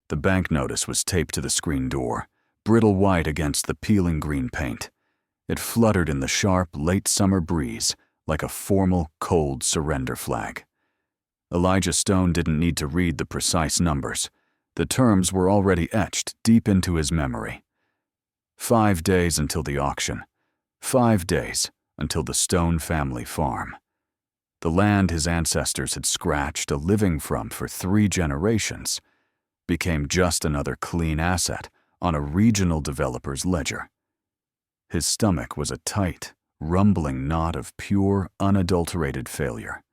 The bank notice was taped to the screen door, brittle white against the peeling green paint. It fluttered in the sharp, late summer breeze like a formal, cold surrender flag. Elijah Stone didn't need to read the precise numbers. The terms were already etched deep into his memory. 5 days until the auction. 5 days until the Stone family farm. The land his ancestors had scratched a living from for 3 generations became just another clean asset on a regional developer's ledger. His stomach was a tight, rumbling knot of pure, unadulterated failure.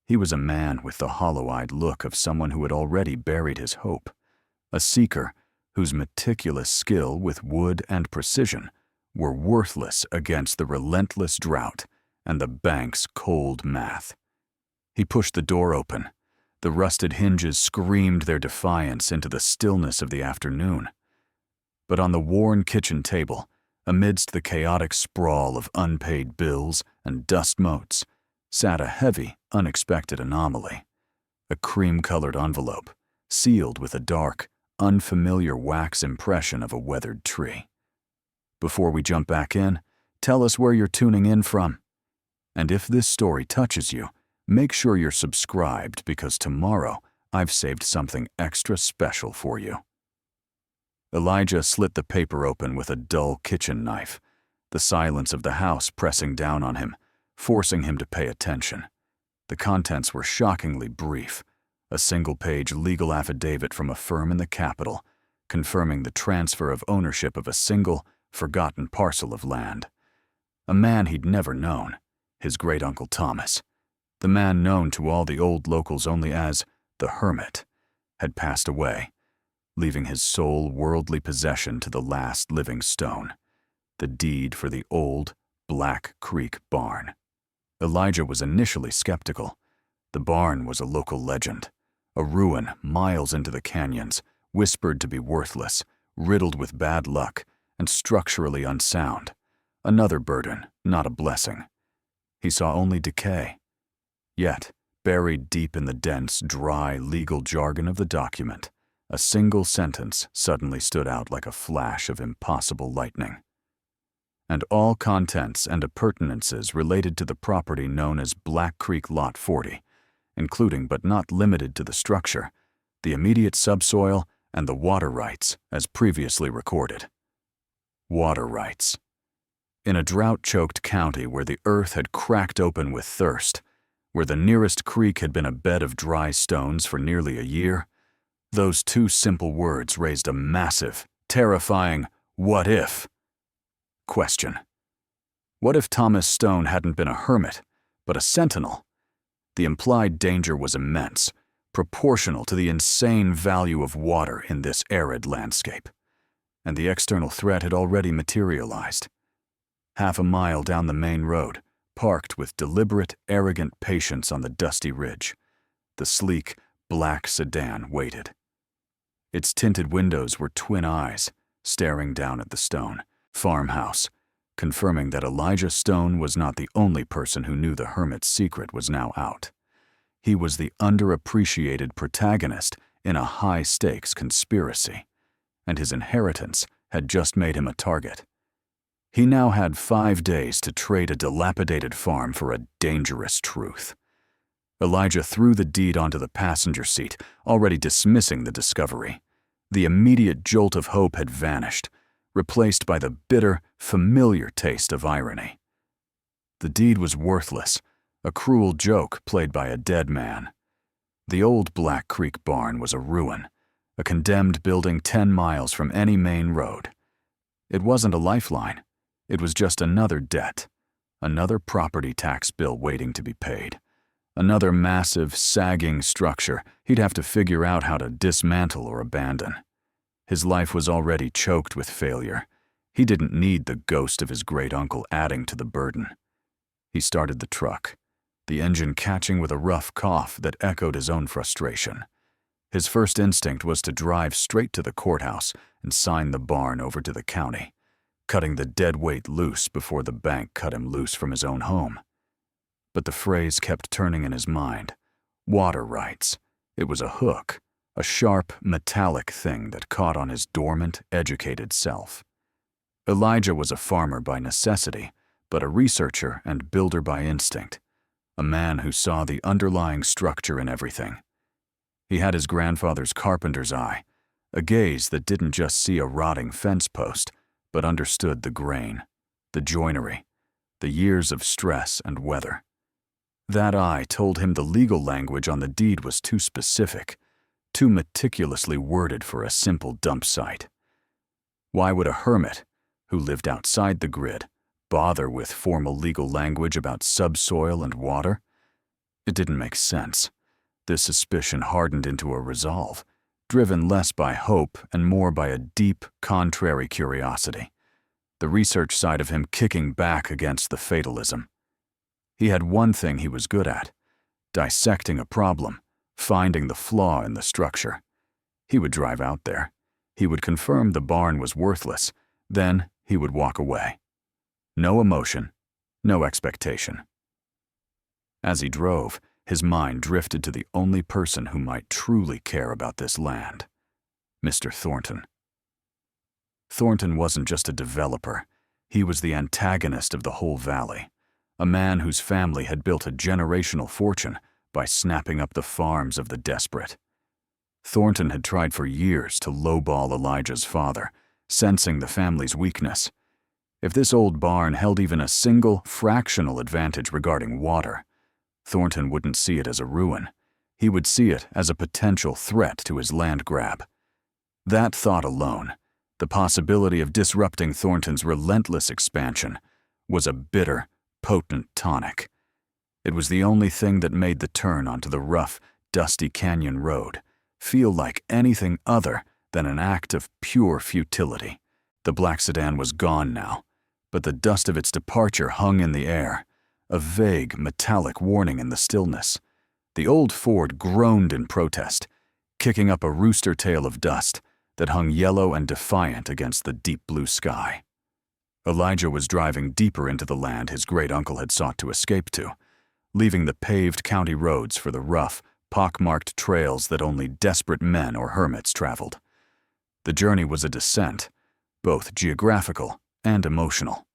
He was a man with the hollow-eyed look of someone who had already buried his hope, a seeker whose meticulous skill with wood and precision were worthless against the relentless drought and the bank's cold math. He pushed the door open. The rusted hinges screamed their defiance into the stillness of the afternoon. But on the worn kitchen table, amidst the chaotic sprawl of unpaid bills and dust motes, sat a heavy, unexpected anomaly. A cream-colored envelope, sealed with a dark, unfamiliar wax impression of a weathered tree. Before we jump back in, tell us where you're tuning in from. And if this story touches you, make sure you're subscribed because tomorrow I've saved something extra special for you. Elijah slit the paper open with a dull kitchen knife, the silence of the house pressing down on him, forcing him to pay attention. The contents were shockingly brief. A single-page legal affidavit from a firm in the capital, confirming the transfer of ownership of a single, forgotten parcel of land. A man he'd never known, his great-uncle Thomas, the man known to all the old locals only as the Hermit, had passed away, leaving his sole worldly possession to the last living Stone, the deed for the old Black Creek barn. Elijah was initially skeptical. The barn was a local legend, a ruin miles into the canyons, whispered to be worthless, riddled with bad luck, and structurally unsound. Another burden, not a blessing. He saw only decay. Yet, buried deep in the dense, dry legal jargon of the document, a single sentence suddenly stood out like a flash of impossible lightning. And all contents and appurtenances related to the property known as Black Creek Lot 40, including but not limited to the structure, the immediate subsoil, and the water rights as previously recorded. Water rights. In a drought-choked county where the earth had cracked open with thirst, where the nearest creek had been a bed of dry stones for nearly a year, those 2 simple words raised a massive, terrifying "what if?" question. What if Thomas Stone hadn't been a hermit, but a sentinel? The implied danger was immense, proportional to the insane value of water in this arid landscape. And the external threat had already materialized. Half a mile down the main road, parked with deliberate, arrogant patience on the dusty ridge, the sleek, black sedan waited. Its tinted windows were twin eyes, staring down at the Stone farmhouse, confirming that Elijah Stone was not the only person who knew the Hermit's secret was now out. He was the underappreciated protagonist in a high-stakes conspiracy, and his inheritance had just made him a target. He now had 5 days to trade a dilapidated farm for a dangerous truth. Elijah threw the deed onto the passenger seat, already dismissing the discovery. The immediate jolt of hope had vanished, replaced by the bitter, familiar taste of irony. The deed was worthless, a cruel joke played by a dead man. The old Black Creek barn was a ruin, a condemned building 10 miles from any main road. It wasn't a lifeline. It was just another debt, another property tax bill waiting to be paid, another massive, sagging structure he'd have to figure out how to dismantle or abandon. His life was already choked with failure. He didn't need the ghost of his great-uncle adding to the burden. He started the truck, the engine catching with a rough cough that echoed his own frustration. His first instinct was to drive straight to the courthouse and sign the barn over to the county, cutting the dead weight loose before the bank cut him loose from his own home. But the phrase kept turning in his mind. Water rights. It was a hook, a sharp, metallic thing that caught on his dormant, educated self. Elijah was a farmer by necessity, but a researcher and builder by instinct, a man who saw the underlying structure in everything. He had his grandfather's carpenter's eye, a gaze that didn't just see a rotting fence post, but understood the grain, the joinery, the years of stress and weather. That eye told him the legal language on the deed was too specific, too meticulously worded for a simple dump site. Why would a hermit, who lived outside the grid, bother with formal legal language about subsoil and water? It didn't make sense. This suspicion hardened into a resolve, driven less by hope and more by a deep, contrary curiosity, the research side of him kicking back against the fatalism. He had one thing he was good at: dissecting a problem, finding the flaw in the structure. He would drive out there. He would confirm the barn was worthless. Then he would walk away. No emotion, no expectation. As he drove, his mind drifted to the only person who might truly care about this land: Mr. Thornton. Thornton wasn't just a developer. He was the antagonist of the whole valley, a man whose family had built a generational fortune by snapping up the farms of the desperate. Thornton had tried for years to lowball Elijah's father, sensing the family's weakness. If this old barn held even a single, fractional advantage regarding water, Thornton wouldn't see it as a ruin. He would see it as a potential threat to his land grab. That thought alone, the possibility of disrupting Thornton's relentless expansion, was a bitter, potent tonic. It was the only thing that made the turn onto the rough, dusty canyon road feel like anything other than an act of pure futility. The black sedan was gone now, but the dust of its departure hung in the air, a vague, metallic warning in the stillness. The old Ford groaned in protest, kicking up a rooster tail of dust that hung yellow and defiant against the deep blue sky. Elijah was driving deeper into the land his great-uncle had sought to escape to, leaving the paved county roads for the rough, pock-marked trails that only desperate men or hermits traveled. The journey was a descent, both geographical and emotional.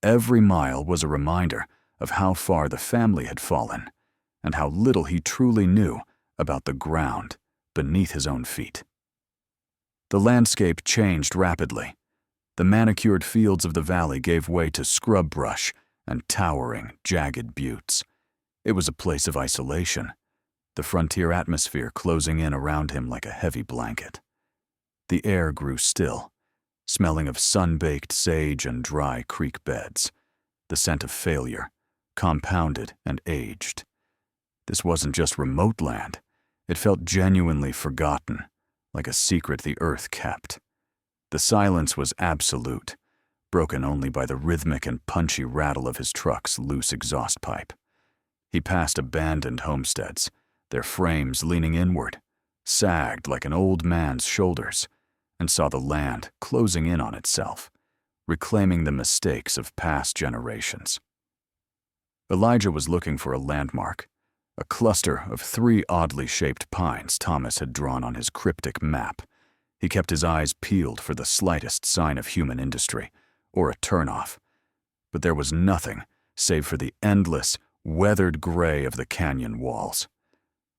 Every mile was a reminder of how far the family had fallen and how little he truly knew about the ground beneath his own feet. The landscape changed rapidly. The manicured fields of the valley gave way to scrub brush and towering, jagged buttes. It was a place of isolation, the frontier atmosphere closing in around him like a heavy blanket. The air grew still, smelling of sun-baked sage and dry creek beds, the scent of failure, compounded and aged. This wasn't just remote land. It felt genuinely forgotten, like a secret the earth kept. The silence was absolute, broken only by the rhythmic and punchy rattle of his truck's loose exhaust pipe. He passed abandoned homesteads, their frames leaning inward, sagged like an old man's shoulders, and saw the land closing in on itself, reclaiming the mistakes of past generations. Elijah was looking for a landmark, a cluster of 3 oddly shaped pines Thomas had drawn on his cryptic map. He kept his eyes peeled for the slightest sign of human industry, or a turnoff. But there was nothing save for the endless, weathered gray of the canyon walls.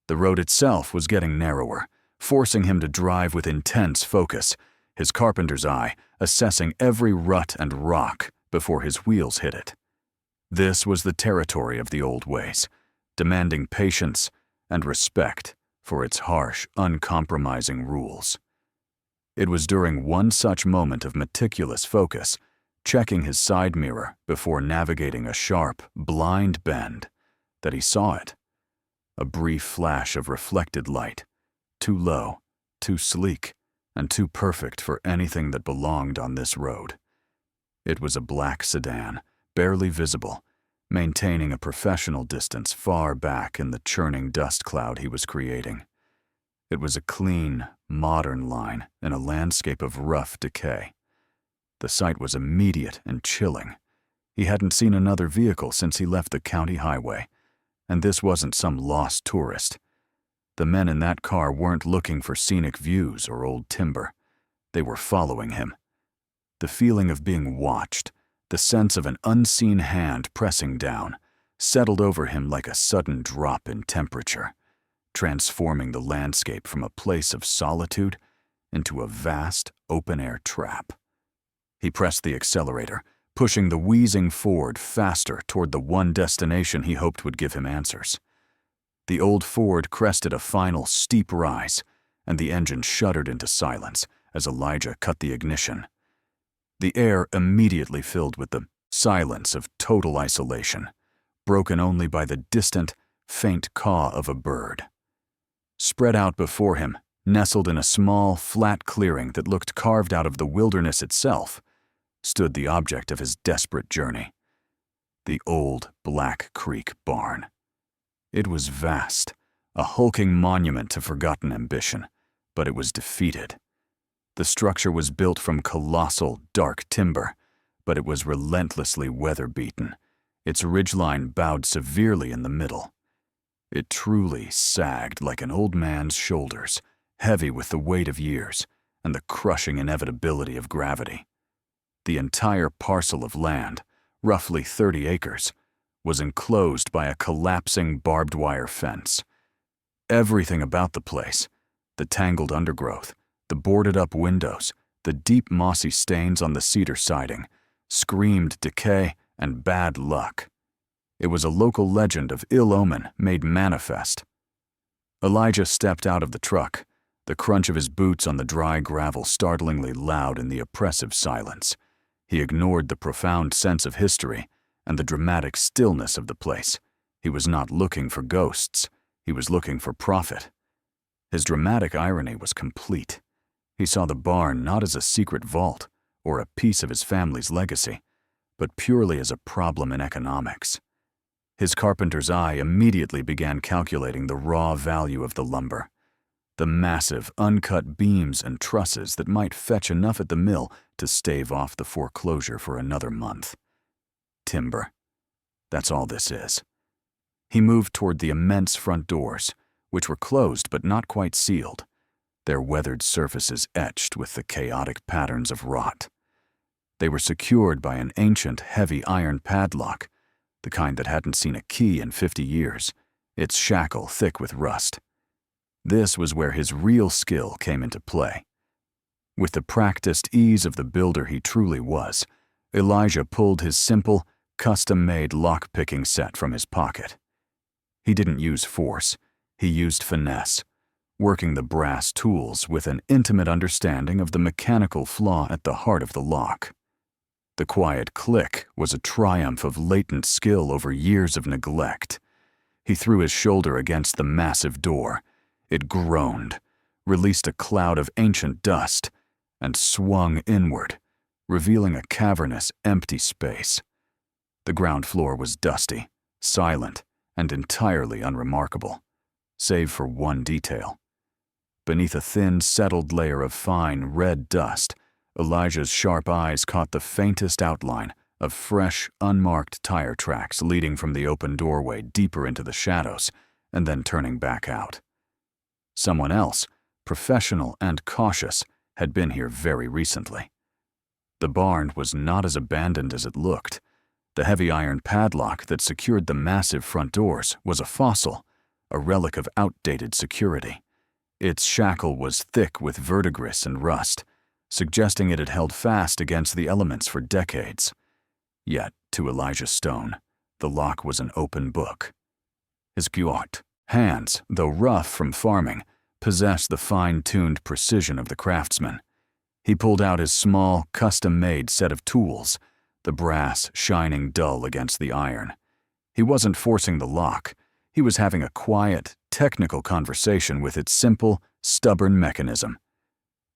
The road itself was getting narrower, forcing him to drive with intense focus, his carpenter's eye assessing every rut and rock before his wheels hit it. This was the territory of the old ways, demanding patience and respect for its harsh, uncompromising rules. It was during one such moment of meticulous focus, checking his side mirror before navigating a sharp, blind bend, that he saw it. A brief flash of reflected light, too low, too sleek, and too perfect for anything that belonged on this road. It was a black sedan, barely visible, maintaining a professional distance far back in the churning dust cloud he was creating. It was a clean, modern line in a landscape of rough decay. The sight was immediate and chilling. He hadn't seen another vehicle since he left the county highway, and this wasn't some lost tourist. The men in that car weren't looking for scenic views or old timber. They were following him. The feeling of being watched, the sense of an unseen hand pressing down, settled over him like a sudden drop in temperature, transforming the landscape from a place of solitude into a vast, open-air trap. He pressed the accelerator, pushing the wheezing Ford faster toward the one destination he hoped would give him answers. The old Ford crested a final steep rise, and the engine shuddered into silence as Elijah cut the ignition. The air immediately filled with the silence of total isolation, broken only by the distant, faint caw of a bird. Spread out before him, nestled in a small, flat clearing that looked carved out of the wilderness itself, stood the object of his desperate journey, the old Black Creek barn. It was vast, a hulking monument to forgotten ambition, but it was defeated. The structure was built from colossal, dark timber, but it was relentlessly weather-beaten. Its ridgeline bowed severely in the middle. It truly sagged like an old man's shoulders, heavy with the weight of years and the crushing inevitability of gravity. The entire parcel of land, roughly 30 acres, was enclosed by a collapsing barbed wire fence. Everything about the place, the tangled undergrowth, the boarded-up windows, the deep mossy stains on the cedar siding, screamed decay and bad luck. It was a local legend of ill omen made manifest. Elijah stepped out of the truck, the crunch of his boots on the dry gravel startlingly loud in the oppressive silence. He ignored the profound sense of history and the dramatic stillness of the place. He was not looking for ghosts. He was looking for profit. His dramatic irony was complete. He saw the barn not as a secret vault or a piece of his family's legacy, but purely as a problem in economics. His carpenter's eye immediately began calculating the raw value of the lumber. The massive, uncut beams and trusses that might fetch enough at the mill to stave off the foreclosure for another month. Timber. That's all this is. He moved toward the immense front doors, which were closed but not quite sealed, their weathered surfaces etched with the chaotic patterns of rot. They were secured by an ancient, heavy iron padlock, the kind that hadn't seen a key in 50 years, its shackle thick with rust. This was where his real skill came into play. With the practiced ease of the builder he truly was, Elijah pulled his simple, custom-made lock-picking set from his pocket. He didn't use force, he used finesse, working the brass tools with an intimate understanding of the mechanical flaw at the heart of the lock. The quiet click was a triumph of latent skill over years of neglect. He threw his shoulder against the massive door. It groaned, released a cloud of ancient dust, and swung inward, revealing a cavernous, empty space. The ground floor was dusty, silent, and entirely unremarkable, save for one detail. Beneath a thin, settled layer of fine, red dust, Elijah's sharp eyes caught the faintest outline of fresh, unmarked tire tracks leading from the open doorway deeper into the shadows and then turning back out. Someone else, professional and cautious, had been here very recently. The barn was not as abandoned as it looked. The heavy iron padlock that secured the massive front doors was a fossil, a relic of outdated security. Its shackle was thick with verdigris and rust, suggesting it had held fast against the elements for decades. Yet, to Elijah Stone, the lock was an open book. His gaunt hands, though rough from farming, possessed the fine-tuned precision of the craftsman. He pulled out his small, custom-made set of tools, the brass shining dull against the iron. He wasn't forcing the lock. He was having a quiet, technical conversation with its simple, stubborn mechanism.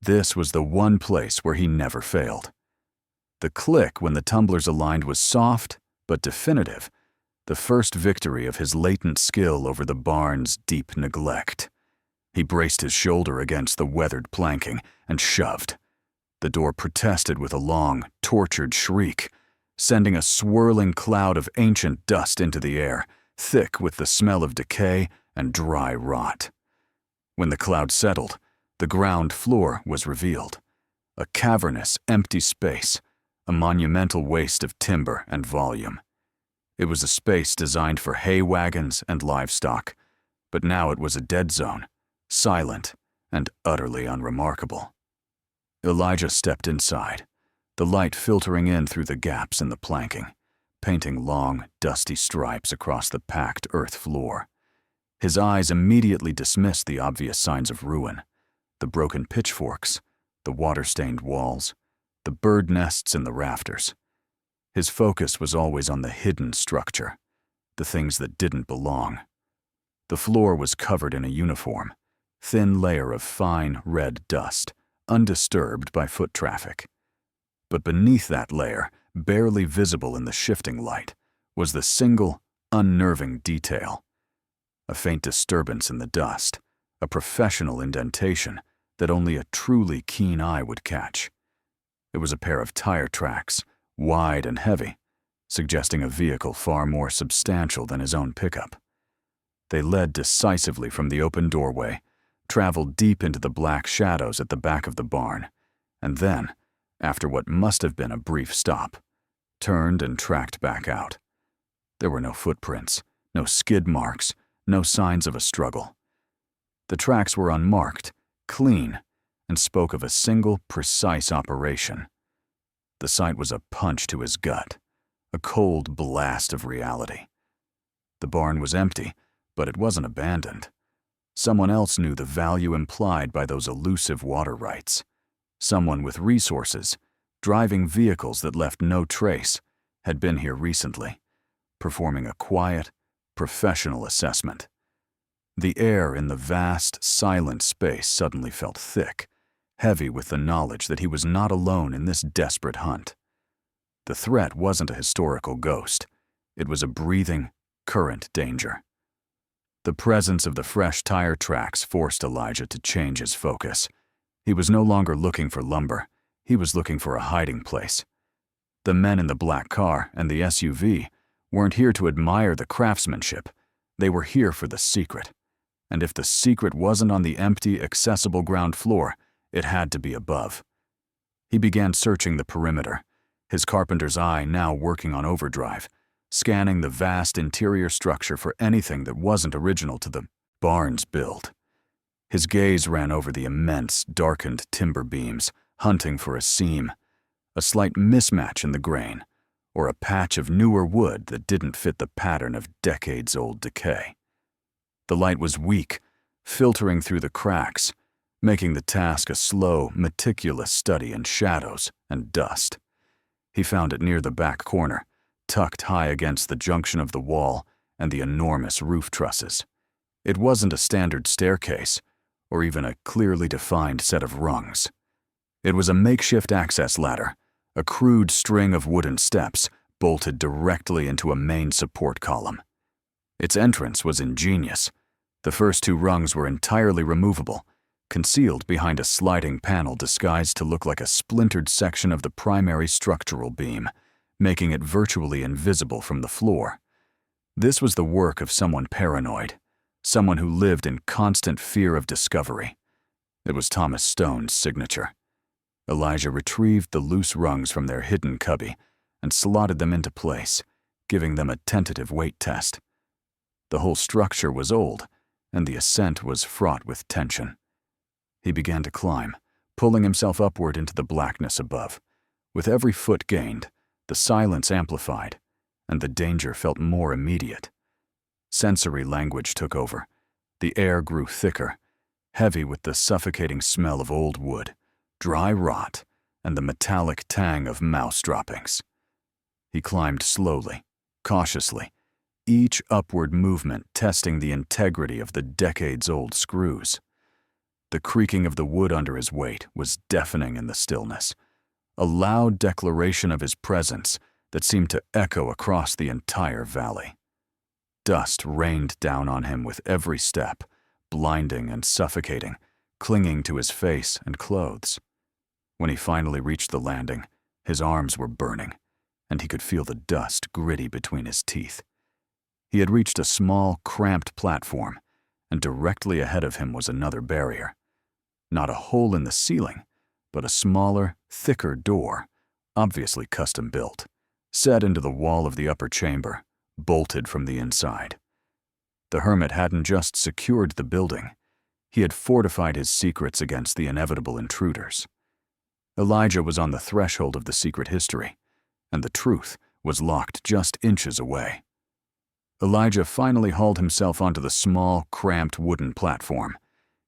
This was the one place where he never failed. The click when the tumblers aligned was soft, but definitive, the first victory of his latent skill over the barn's deep neglect. He braced his shoulder against the weathered planking and shoved. The door protested with a long, tortured shriek, sending a swirling cloud of ancient dust into the air, thick with the smell of decay and dry rot. When the cloud settled, the ground floor was revealed. A cavernous, empty space, a monumental waste of timber and volume. It was a space designed for hay wagons and livestock, but now it was a dead zone, silent and utterly unremarkable. Elijah stepped inside, the light filtering in through the gaps in the planking, painting long, dusty stripes across the packed earth floor. His eyes immediately dismissed the obvious signs of ruin, the broken pitchforks, the water-stained walls, the bird nests in the rafters. His focus was always on the hidden structure, the things that didn't belong. The floor was covered in a uniform, thin layer of fine, red dust, undisturbed by foot traffic. But beneath that layer, barely visible in the shifting light, was the single, unnerving detail. A faint disturbance in the dust, a professional indentation that only a truly keen eye would catch. It was a pair of tire tracks, wide and heavy, suggesting a vehicle far more substantial than his own pickup. They led decisively from the open doorway, traveled deep into the black shadows at the back of the barn, and then, after what must have been a brief stop, turned and tracked back out. There were no footprints, no skid marks, no signs of a struggle. The tracks were unmarked, clean, and spoke of a single, precise operation. The sight was a punch to his gut, a cold blast of reality. The barn was empty, but it wasn't abandoned. Someone else knew the value implied by those elusive water rights. Someone with resources, driving vehicles that left no trace, had been here recently, performing a quiet, professional assessment. The air in the vast, silent space suddenly felt thick, heavy with the knowledge that he was not alone in this desperate hunt. The threat wasn't a historical ghost. It was a breathing, current danger. The presence of the fresh tire tracks forced Elijah to change his focus. He was no longer looking for lumber. He was looking for a hiding place. The men in the black car and the SUV weren't here to admire the craftsmanship. They were here for the secret. And if the secret wasn't on the empty, accessible ground floor, it had to be above. He began searching the perimeter, his carpenter's eye now working on overdrive, scanning the vast interior structure for anything that wasn't original to the barn's build. His gaze ran over the immense, darkened timber beams, hunting for a seam, a slight mismatch in the grain, or a patch of newer wood that didn't fit the pattern of decades-old decay. The light was weak, filtering through the cracks, making the task a slow, meticulous study in shadows and dust. He found it near the back corner, tucked high against the junction of the wall and the enormous roof trusses. It wasn't a standard staircase, or even a clearly defined set of rungs. It was a makeshift access ladder, a crude string of wooden steps bolted directly into a main support column. Its entrance was ingenious. The first two rungs were entirely removable, concealed behind a sliding panel disguised to look like a splintered section of the primary structural beam, making it virtually invisible from the floor. This was the work of someone paranoid, someone who lived in constant fear of discovery. It was Thomas Stone's signature. Elijah retrieved the loose rungs from their hidden cubby and slotted them into place, giving them a tentative weight test. The whole structure was old, and the ascent was fraught with tension. He began to climb, pulling himself upward into the blackness above. With every foot gained, the silence amplified, and the danger felt more immediate. Sensory language took over. The air grew thicker, heavy with the suffocating smell of old wood, dry rot, and the metallic tang of mouse droppings. He climbed slowly, cautiously, each upward movement testing the integrity of the decades-old screws. The creaking of the wood under his weight was deafening in the stillness, a loud declaration of his presence that seemed to echo across the entire valley. Dust rained down on him with every step, blinding and suffocating, clinging to his face and clothes. When he finally reached the landing, his arms were burning, and he could feel the dust gritty between his teeth. He had reached a small, cramped platform, and directly ahead of him was another barrier. Not a hole in the ceiling, but a smaller, thicker door, obviously custom-built, set into the wall of the upper chamber, bolted from the inside. The hermit hadn't just secured the building, he had fortified his secrets against the inevitable intruders. Elijah was on the threshold of the secret history, and the truth was locked just inches away. Elijah finally hauled himself onto the small, cramped wooden platform,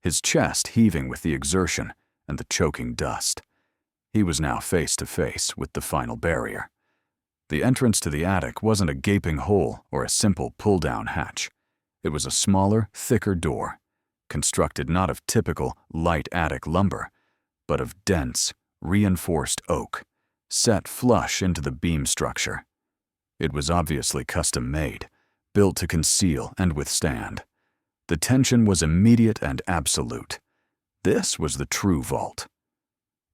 his chest heaving with the exertion and the choking dust. He was now face to face with the final barrier. The entrance to the attic wasn't a gaping hole or a simple pull-down hatch. It was a smaller, thicker door, constructed not of typical light attic lumber, but of dense, reinforced oak, set flush into the beam structure. It was obviously custom-made, built to conceal and withstand. The tension was immediate and absolute. This was the true vault.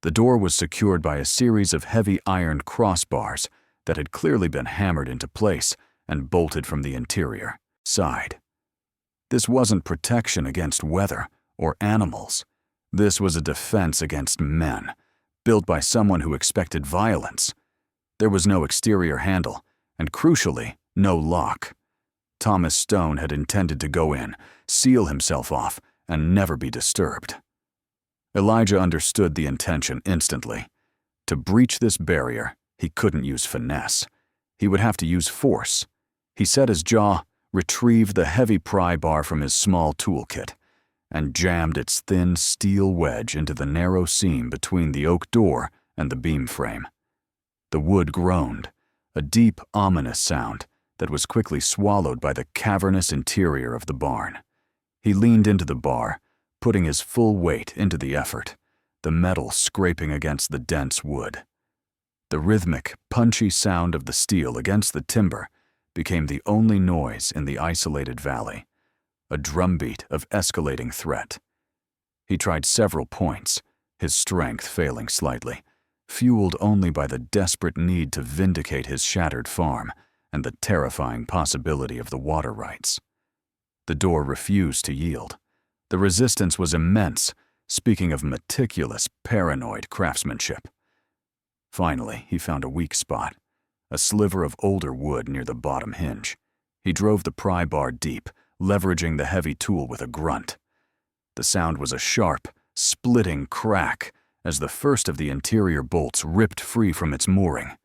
The door was secured by a series of heavy iron crossbars that had clearly been hammered into place and bolted from the interior side. This wasn't protection against weather or animals. This was a defense against men, built by someone who expected violence. There was no exterior handle, and crucially, no lock. Thomas Stone had intended to go in, seal himself off, and never be disturbed. Elijah understood the intention instantly. To breach this barrier, he couldn't use finesse. He would have to use force. He set his jaw, retrieved the heavy pry bar from his small toolkit, and jammed its thin steel wedge into the narrow seam between the oak door and the beam frame. The wood groaned, a deep, ominous sound that was quickly swallowed by the cavernous interior of the barn. He leaned into the bar, putting his full weight into the effort, the metal scraping against the dense wood. The rhythmic, punchy sound of the steel against the timber became the only noise in the isolated valley, a drumbeat of escalating threat. He tried several points, his strength failing slightly, fueled only by the desperate need to vindicate his shattered farm and the terrifying possibility of the water rights. The door refused to yield. The resistance was immense, speaking of meticulous, paranoid craftsmanship. Finally, he found a weak spot, a sliver of older wood near the bottom hinge. He drove the pry bar deep, leveraging the heavy tool with a grunt. The sound was a sharp, splitting crack as the first of the interior bolts ripped free from its mooring.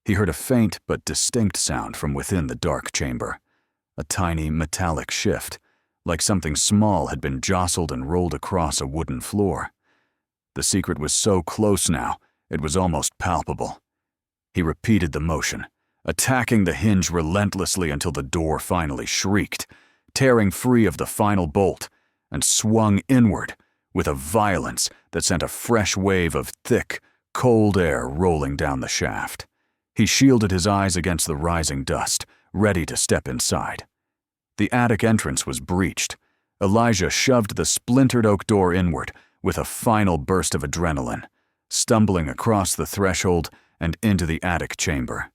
He heard a faint but distinct sound from within the dark chamber, a tiny metallic shift, like something small had been jostled and rolled across a wooden floor. The secret was so close now, it was almost palpable. He repeated the motion, attacking the hinge relentlessly until the door finally shrieked, tearing free of the final bolt, and swung inward with a violence that sent a fresh wave of thick, cold air rolling down the shaft. He shielded his eyes against the rising dust, ready to step inside. The attic entrance was breached. Elijah shoved the splintered oak door inward with a final burst of adrenaline, stumbling across the threshold and into the attic chamber.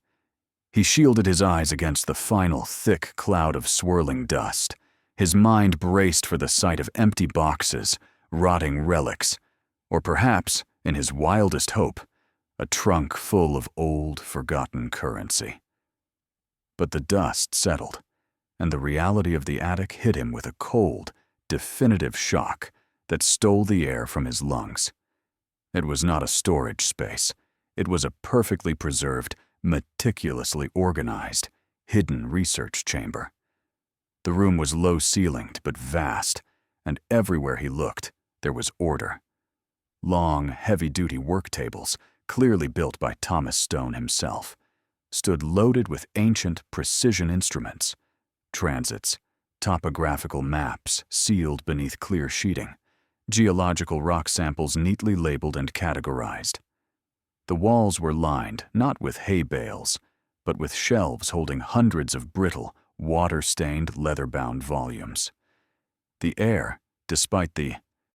He shielded his eyes against the final thick cloud of swirling dust. His mind braced for the sight of empty boxes, rotting relics, or perhaps, in his wildest hope, a trunk full of old, forgotten currency. But the dust settled, and the reality of the attic hit him with a cold, definitive shock that stole the air from his lungs. It was not a storage space. It was a perfectly preserved, meticulously organized, hidden research chamber. The room was low-ceilinged but vast, and everywhere he looked, there was order. Long, heavy-duty work tables, clearly built by Thomas Stone himself, stood loaded with ancient precision instruments, transits, topographical maps sealed beneath clear sheeting, geological rock samples neatly labeled and categorized. The walls were lined not with hay bales, but with shelves holding hundreds of brittle, water-stained, leather-bound volumes. The air, despite the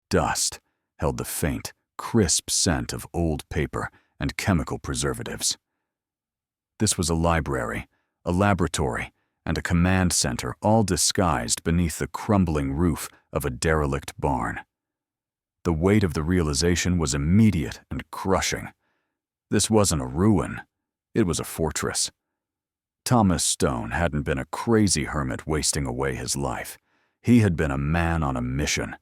dust, held the faint, crisp scent of old paper and chemical preservatives. This was a library, a laboratory, and a command center all disguised beneath the crumbling roof of a derelict barn. The weight of the realization was immediate and crushing. This wasn't a ruin, it was a fortress. Thomas Stone hadn't been a crazy hermit wasting away his life. He had been a man on a mission,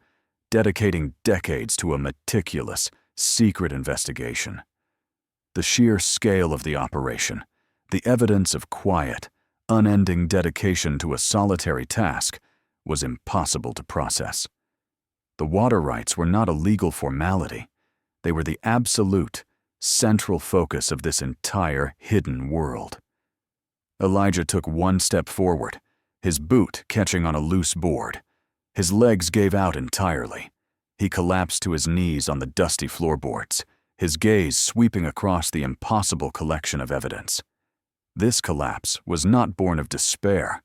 dedicating decades to a meticulous, secret investigation. The sheer scale of the operation, the evidence of quiet, unending dedication to a solitary task, was impossible to process. The water rights were not a legal formality. They were the absolute, central focus of this entire hidden world. Elijah took one step forward, his boot catching on a loose board. His legs gave out entirely. He collapsed to his knees on the dusty floorboards, his gaze sweeping across the impossible collection of evidence. This collapse was not born of despair,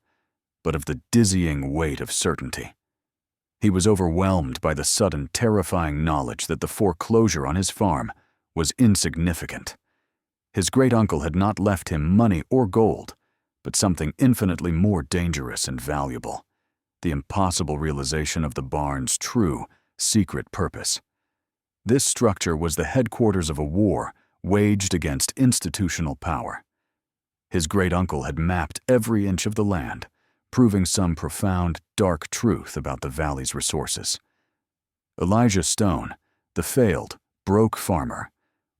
but of the dizzying weight of certainty. He was overwhelmed by the sudden, terrifying knowledge that the foreclosure on his farm was insignificant. His great-uncle had not left him money or gold, but something infinitely more dangerous and valuable, the impossible realization of the barn's true, secret purpose. This structure was the headquarters of a war waged against institutional power. His great-uncle had mapped every inch of the land, proving some profound, dark truth about the valley's resources. Elijah Stone, the failed, broke farmer,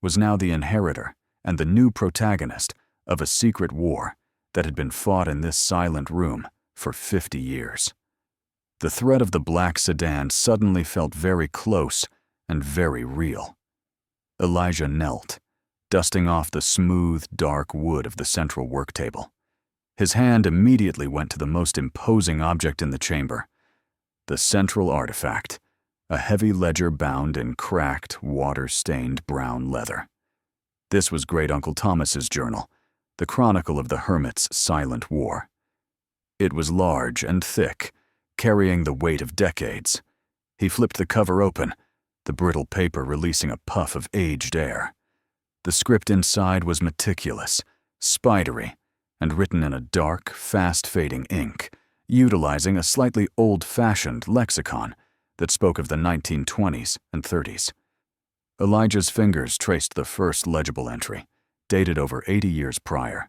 was now the inheritor and the new protagonist of a secret war that had been fought in this silent room for 50 years. The threat of the black sedan suddenly felt very close and very real. Elijah knelt, dusting off the smooth, dark wood of the central work table. His hand immediately went to the most imposing object in the chamber, the central artifact, a heavy ledger bound in cracked, water-stained brown leather. This was Great-Uncle Thomas's journal, the chronicle of the hermit's silent war. It was large and thick, carrying the weight of decades. He flipped the cover open, the brittle paper releasing a puff of aged air. The script inside was meticulous, spidery, and written in a dark, fast-fading ink, utilizing a slightly old-fashioned lexicon that spoke of the 1920s and 30s. Elijah's fingers traced the first legible entry, dated over 80 years prior.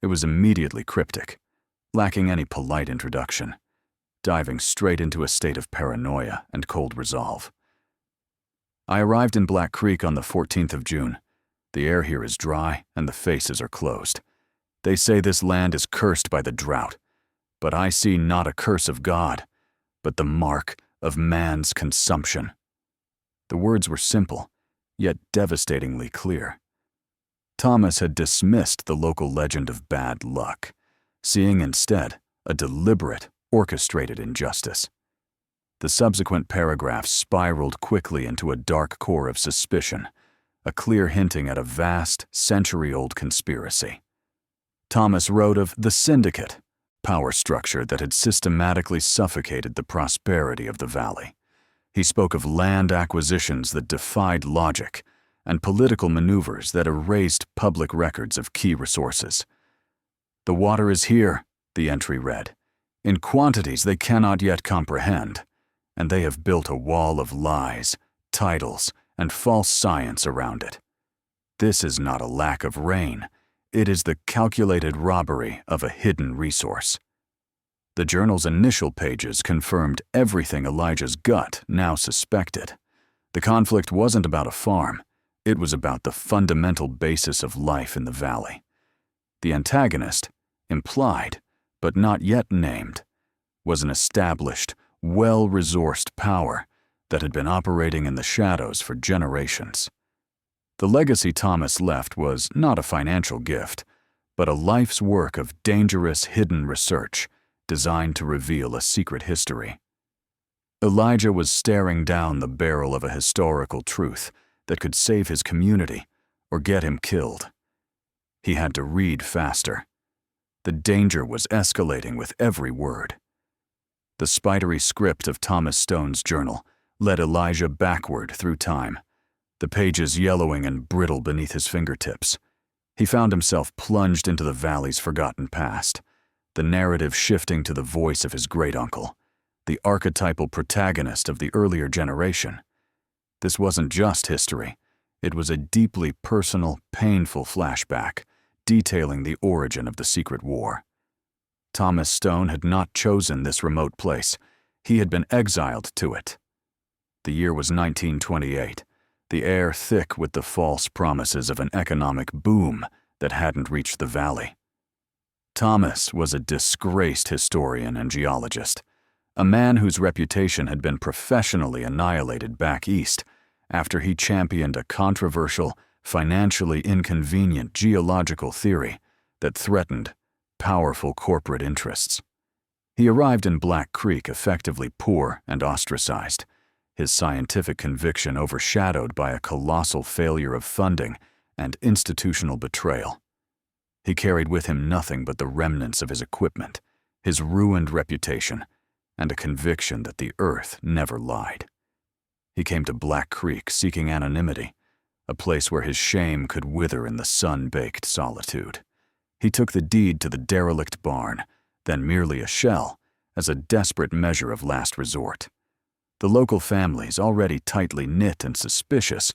It was immediately cryptic, lacking any polite introduction, diving straight into a state of paranoia and cold resolve. I arrived in Black Creek on the 14th of June. The air here is dry and the faces are closed. They say this land is cursed by the drought, but I see not a curse of God, but the mark of man's consumption. The words were simple, yet devastatingly clear. Thomas had dismissed the local legend of bad luck, seeing instead a deliberate, orchestrated injustice. The subsequent paragraphs spiraled quickly into a dark core of suspicion, a clear hinting at a vast, century-old conspiracy. Thomas wrote of the syndicate, power structure that had systematically suffocated the prosperity of the valley. He spoke of land acquisitions that defied logic and political maneuvers that erased public records of key resources. "The water is here," the entry read, "in quantities they cannot yet comprehend, and they have built a wall of lies, titles, and false science around it. This is not a lack of rain, it is the calculated robbery of a hidden resource." The journal's initial pages confirmed everything Elijah's gut now suspected. The conflict wasn't about a farm, it was about the fundamental basis of life in the valley. The antagonist, implied, but not yet named, was an established, well-resourced power that had been operating in the shadows for generations. The legacy Thomas left was not a financial gift, but a life's work of dangerous hidden research designed to reveal a secret history. Elijah was staring down the barrel of a historical truth that could save his community or get him killed. He had to read faster. The danger was escalating with every word. The spidery script of Thomas Stone's journal led Elijah backward through time, the pages yellowing and brittle beneath his fingertips. He found himself plunged into the valley's forgotten past, the narrative shifting to the voice of his great-uncle, the archetypal protagonist of the earlier generation. This wasn't just history. It was a deeply personal, painful flashback, detailing the origin of the Secret War. Thomas Stone had not chosen this remote place. He had been exiled to it. The year was 1928, the air thick with the false promises of an economic boom that hadn't reached the valley. Thomas was a disgraced historian and geologist, a man whose reputation had been professionally annihilated back east after he championed a controversial, financially inconvenient geological theory that threatened powerful corporate interests. He arrived in Black Creek effectively poor and ostracized, his scientific conviction overshadowed by a colossal failure of funding and institutional betrayal. He carried with him nothing but the remnants of his equipment, his ruined reputation, and a conviction that the earth never lied. He came to Black Creek seeking anonymity, a place where his shame could wither in the sun-baked solitude. He took the deed to the derelict barn, then merely a shell, as a desperate measure of last resort. The local families, already tightly knit and suspicious,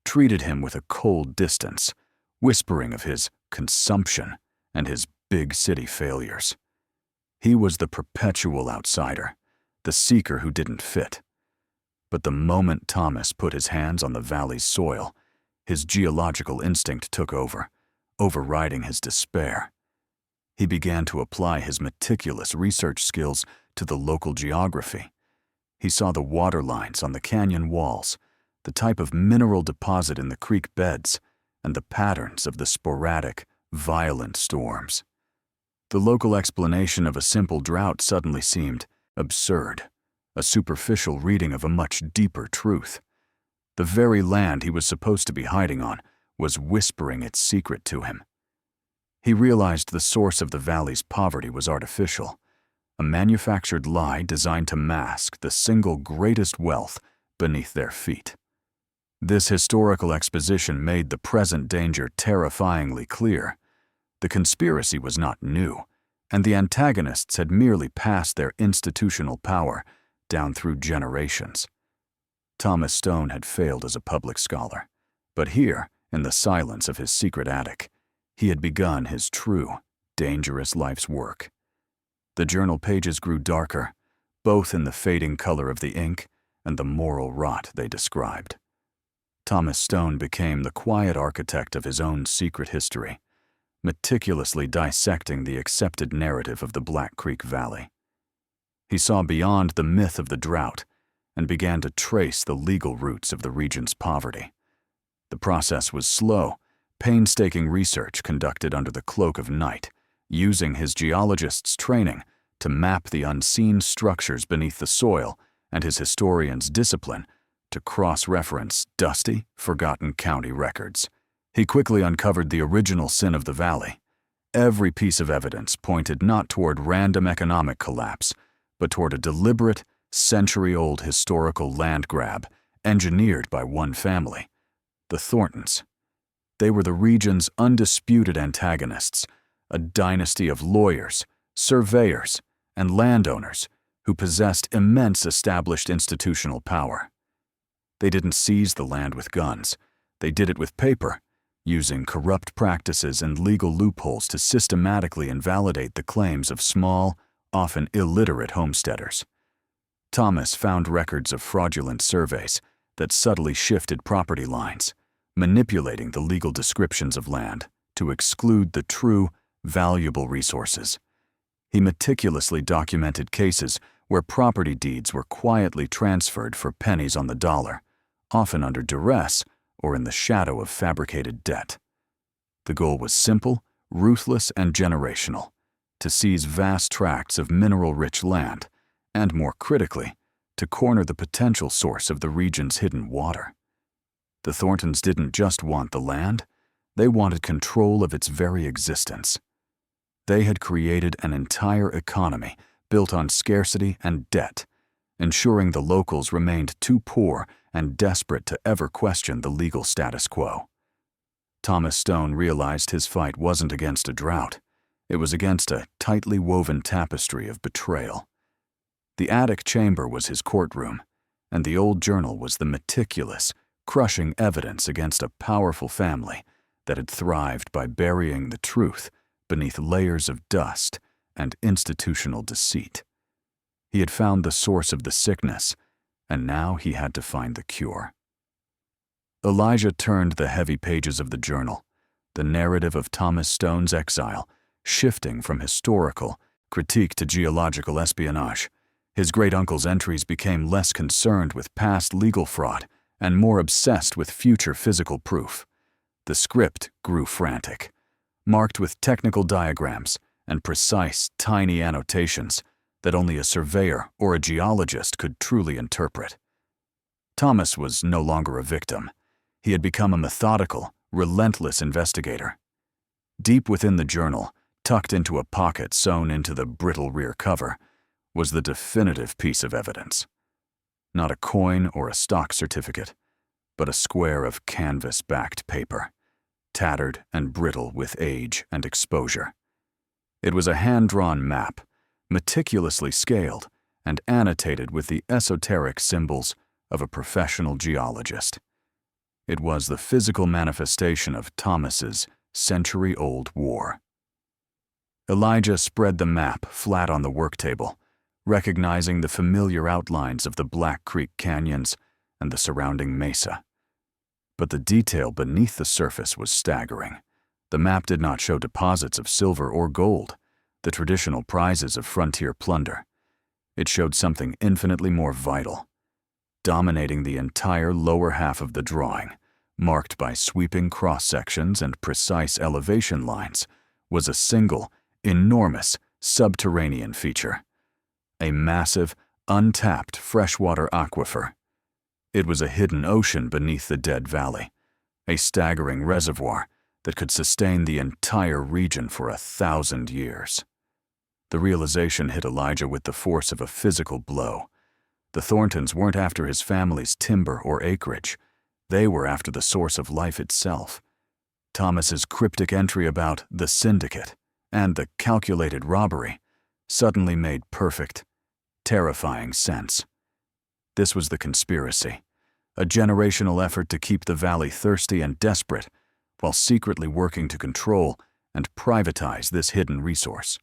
treated him with a cold distance, whispering of his consumption and his big city failures. He was the perpetual outsider, the seeker who didn't fit. But the moment Thomas put his hands on the valley's soil, his geological instinct took over, overriding his despair. He began to apply his meticulous research skills to the local geography. He saw the water lines on the canyon walls, the type of mineral deposit in the creek beds, and the patterns of the sporadic, violent storms. The local explanation of a simple drought suddenly seemed absurd, a superficial reading of a much deeper truth. The very land he was supposed to be hiding on was whispering its secret to him. He realized the source of the valley's poverty was artificial, a manufactured lie designed to mask the single greatest wealth beneath their feet. This historical exposition made the present danger terrifyingly clear. The conspiracy was not new, and the antagonists had merely passed their institutional power down through generations. Thomas Stone had failed as a public scholar, but here, in the silence of his secret attic, he had begun his true, dangerous life's work. The journal pages grew darker, both in the fading color of the ink and the moral rot they described. Thomas Stone became the quiet architect of his own secret history, meticulously dissecting the accepted narrative of the Black Creek Valley. He saw beyond the myth of the drought and began to trace the legal roots of the region's poverty. The process was slow, painstaking research conducted under the cloak of night, using his geologist's training to map the unseen structures beneath the soil and his historian's discipline to cross-reference dusty, forgotten county records. He quickly uncovered the original sin of the valley. Every piece of evidence pointed not toward random economic collapse, but toward a deliberate, century-old historical land grab engineered by one family, the Thorntons. They were the region's undisputed antagonists, a dynasty of lawyers, surveyors, and landowners who possessed immense established institutional power. They didn't seize the land with guns. They did it with paper, using corrupt practices and legal loopholes to systematically invalidate the claims of small, often illiterate homesteaders. Thomas found records of fraudulent surveys that subtly shifted property lines, manipulating the legal descriptions of land to exclude the true, valuable resources. He meticulously documented cases where property deeds were quietly transferred for pennies on the dollar, often under duress or in the shadow of fabricated debt. The goal was simple, ruthless, and generational: to seize vast tracts of mineral-rich land, and more critically, to corner the potential source of the region's hidden water. The Thorntons didn't just want the land, they wanted control of its very existence. They had created an entire economy built on scarcity and debt, ensuring the locals remained too poor and desperate to ever question the legal status quo. Thomas Stone realized his fight wasn't against a drought. It was against a tightly woven tapestry of betrayal. The attic chamber was his courtroom, and the old journal was the meticulous, crushing evidence against a powerful family that had thrived by burying the truth beneath layers of dust and institutional deceit. He had found the source of the sickness, and now he had to find the cure. Elijah turned the heavy pages of the journal, the narrative of Thomas Stone's exile, shifting from historical critique to geological espionage. His great-uncle's entries became less concerned with past legal fraud and more obsessed with future physical proof. The script grew frantic, marked with technical diagrams and precise, tiny annotations that only a surveyor or a geologist could truly interpret. Thomas was no longer a victim. He had become a methodical, relentless investigator. Deep within the journal, tucked into a pocket sewn into the brittle rear cover, was the definitive piece of evidence. Not a coin or a stock certificate, but a square of canvas-backed paper, tattered and brittle with age and exposure. It was a hand-drawn map, meticulously scaled and annotated with the esoteric symbols of a professional geologist. It was the physical manifestation of Thomas's century-old war. Elijah spread the map flat on the work table, recognizing the familiar outlines of the Black Creek canyons and the surrounding mesa. But the detail beneath the surface was staggering. The map did not show deposits of silver or gold, the traditional prizes of frontier plunder. It showed something infinitely more vital. Dominating the entire lower half of the drawing, marked by sweeping cross-sections and precise elevation lines, was a single, enormous, subterranean feature. A massive, untapped freshwater aquifer. It was a hidden ocean beneath the dead valley, a staggering reservoir that could sustain the entire region for 1,000 years. The realization hit Elijah with the force of a physical blow. The Thorntons weren't after his family's timber or acreage. They were after the source of life itself. Thomas's cryptic entry about the syndicate and the calculated robbery suddenly made perfect, terrifying sense. This was the conspiracy, a generational effort to keep the valley thirsty and desperate while secretly working to control and privatize this hidden resource.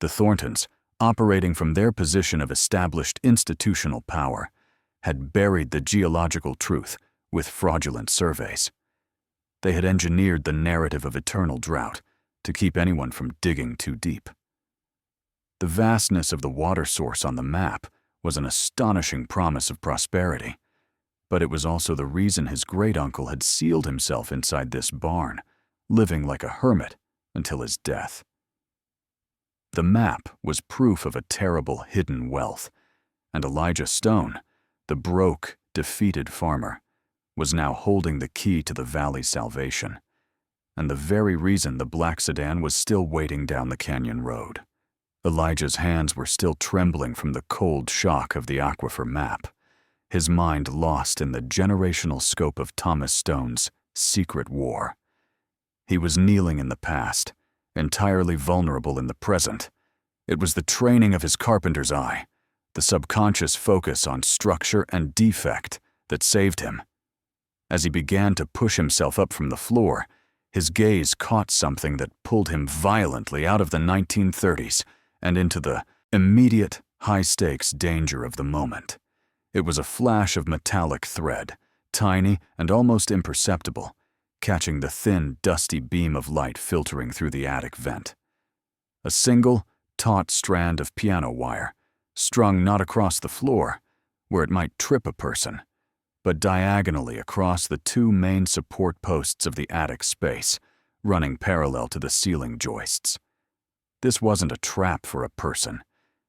The Thorntons, operating from their position of established institutional power, had buried the geological truth with fraudulent surveys. They had engineered the narrative of eternal drought to keep anyone from digging too deep. The vastness of the water source on the map was an astonishing promise of prosperity, but it was also the reason his great-uncle had sealed himself inside this barn, living like a hermit until his death. The map was proof of a terrible hidden wealth, and Elijah Stone, the broke, defeated farmer, was now holding the key to the valley's salvation, and the very reason the black sedan was still waiting down the canyon road. Elijah's hands were still trembling from the cold shock of the aquifer map, his mind lost in the generational scope of Thomas Stone's secret war. He was kneeling in the past, entirely vulnerable in the present. It was the training of his carpenter's eye, the subconscious focus on structure and defect that saved him. As he began to push himself up from the floor, his gaze caught something that pulled him violently out of the 1930s and into the immediate, high-stakes danger of the moment. It was a flash of metallic thread, tiny and almost imperceptible, catching the thin, dusty beam of light filtering through the attic vent. A single, taut strand of piano wire, strung not across the floor, where it might trip a person, but diagonally across the two main support posts of the attic space, running parallel to the ceiling joists. This wasn't a trap for a person.